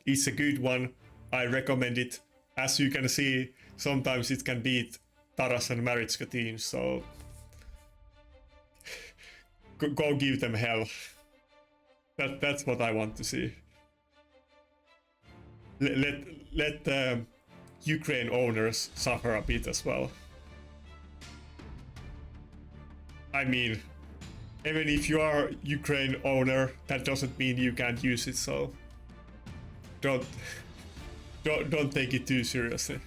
Speaker 1: it's a good one. I recommend it. As you can see, sometimes it can beat Taras and Marichka teams, so go give them hell. That's what I want to see. Let the Ukraine owners suffer a bit as well. I mean, even if you are Ukraine owner, that doesn't mean you can't use it, so don't take it too seriously.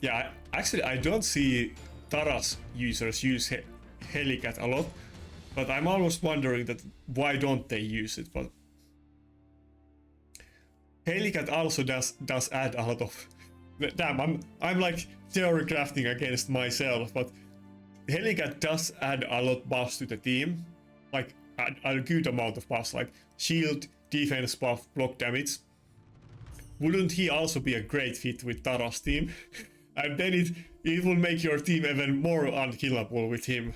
Speaker 1: Yeah, actually, I don't see Taras users use Helicath a lot, but I'm almost wondering that why don't they use it? But Helicath also does add a lot of. Damn, I'm like theory crafting against myself, but Helicath does add a lot buffs to the team, like a good amount of buffs, like shield, defense buff, block damage. Wouldn't he also be a great fit with Taras' team? And then it will make your team even more unkillable with him.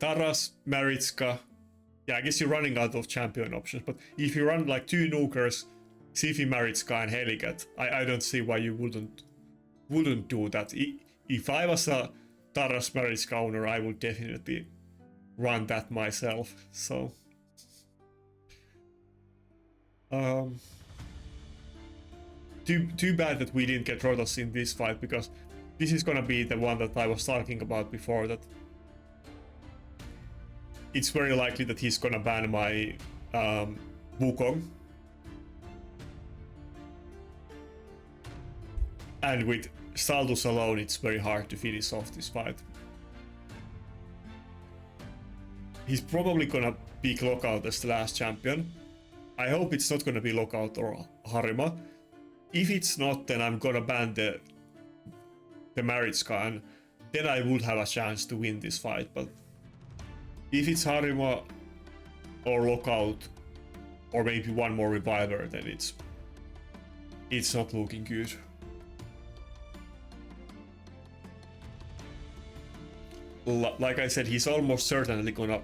Speaker 1: Taras, Marichka. Yeah, I guess you're running out of champion options, but if you run like 2 nukers, Siphi, Marichka, and Helicath, I don't see why you wouldn't do that. If I was a Taras Marichka owner, I would definitely run that myself. So too bad that we didn't get Rotos in this fight, because this is gonna be the one that I was talking about before, that it's very likely that he's gonna ban my Wukong. And with Staldus alone, it's very hard to finish off this fight. He's probably gonna pick Lockout as the last champion. I hope it's not gonna be Lockout or Harima. If it's not, then I'm gonna ban the Marichka, and then I would have a chance to win this fight. But if it's Harima or Lockout, or maybe one more Reviver, then it's not looking good. Like I said, he's almost certainly gonna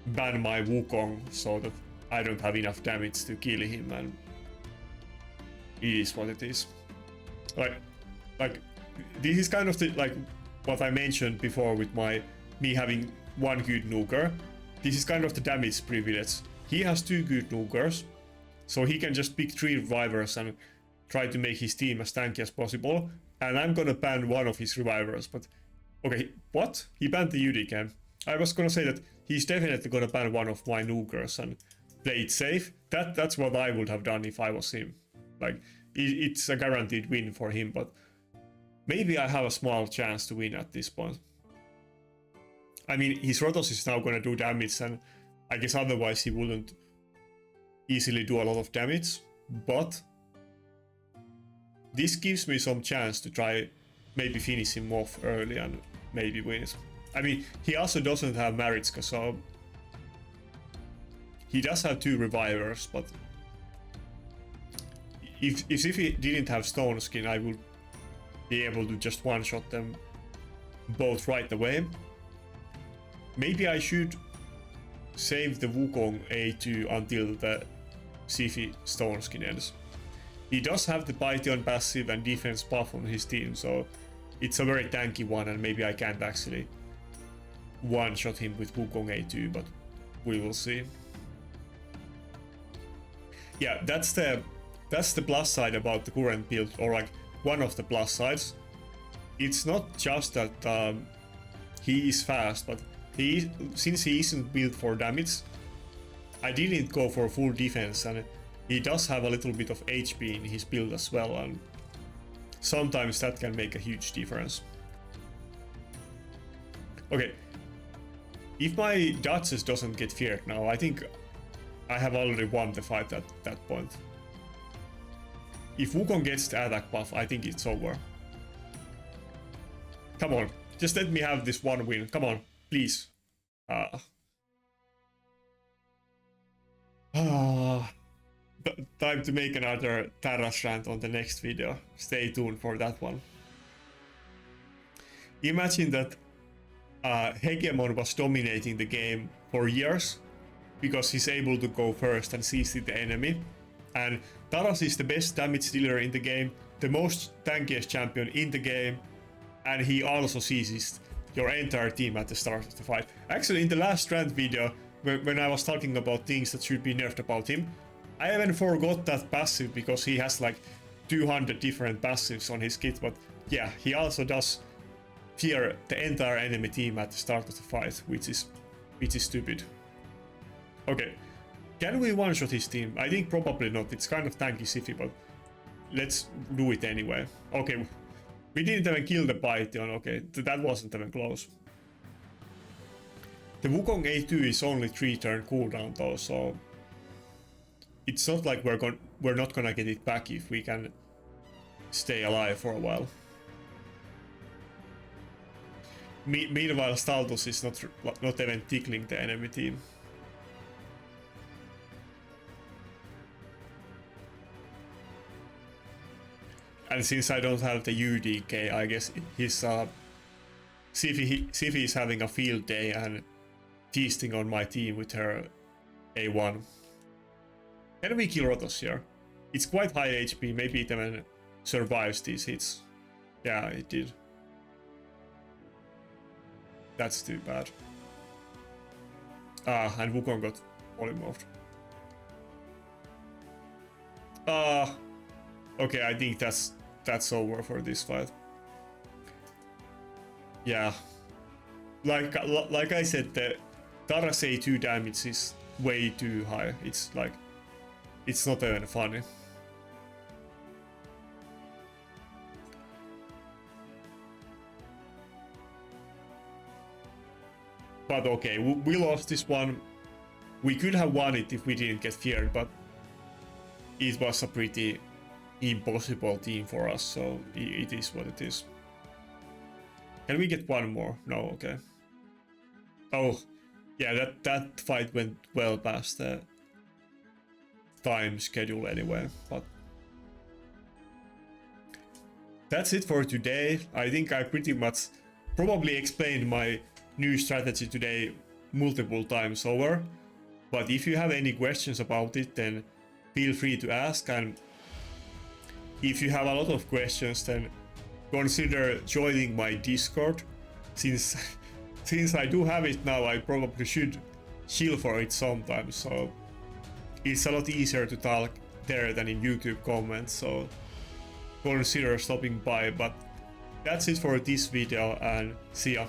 Speaker 1: ban my Wukong so that I don't have enough damage to kill him, and it is what it is. Like this is kind of the, like what I mentioned before with me having one good nuker. This is kind of the damage privilege. He has 2 good nukers, so he can just pick 3 revivers and try to make his team as tanky as possible. And I'm gonna ban one of his revivers, but okay, what? He banned the UD. I was gonna say that he's definitely gonna ban one of my nukers and play it safe. That's what I would have done if I was him. Like, it's a guaranteed win for him, but maybe I have a small chance to win at this point. I mean, his Rotos is now gonna do damage, and I guess otherwise he wouldn't easily do a lot of damage, but this gives me some chance to try maybe finish him off early and maybe win it. I mean, he also doesn't have Marichka, so he does have 2 revivers, but if he didn't have Stone Skin, I would be able to just one-shot them both right away. Maybe I should save the Wukong A2 until the Siphi Stone Skin ends. He does have the Python passive and defense buff on his team, so it's a very tanky one, and maybe I can't actually one-shot him with Wukong A2, but we will see. Yeah, that's the plus side about the current build, or like one of the plus sides. It's not just that he is fast, but since he isn't built for damage, I didn't go for full defense, and he does have a little bit of HP in his build as well, and sometimes that can make a huge difference. Okay, if my Duchess doesn't get feared now, I think I have already won the fight at that point. If Wukong gets the attack buff, I think it's over. Come on, just let me have this one win. Come on, please. Time to make another Taras rant on the next video. Stay tuned for that one. Imagine that Hegemon was dominating the game for years because he's able to go first and seize the enemy. And Taras is the best damage dealer in the game, the most tankiest champion in the game, and he also seizes your entire team at the start of the fight. Actually, in the last rant video, when I was talking about things that should be nerfed about him, I even forgot that passive because he has like 200 different passives on his kit, but yeah, he also does fear the entire enemy team at the start of the fight, which is stupid. Okay, can we one-shot his team? I think probably not, it's kind of tanky Siphi, but let's do it anyway. Okay, we didn't even kill the Python. Okay, that wasn't even close. The Wukong A2 is only 3-turn cooldown though, so it's not like we're not gonna get it back if we can stay alive for a while. Meanwhile, Staltos is not even tickling the enemy team. And since I don't have the UDK, I guess his Sifi is having a field day and feasting on my team with her A1. Can we kill Rotos here? It's quite high HP, maybe it even survives these hits. Yeah, it did. That's too bad. And Wukong got polymorphed. Okay, I think that's over for this fight. Yeah. Like I said, the Tara's A2 damage is way too high. It's like, it's not even funny. But okay, we lost this one. We could have won it if we didn't get feared, but it was a pretty impossible team for us, so it is what it is. Can we get one more? No, okay. Oh, yeah, that fight went well past the time schedule anyway, but that's it for today. I think I pretty much probably explained my new strategy today multiple times over, but if you have any questions about it, then feel free to ask, and if you have a lot of questions, then consider joining my Discord. Since I do have it now, I probably should chill for it sometimes, so it's a lot easier to talk there than in YouTube comments, so consider stopping by. But that's it for this video, and see ya.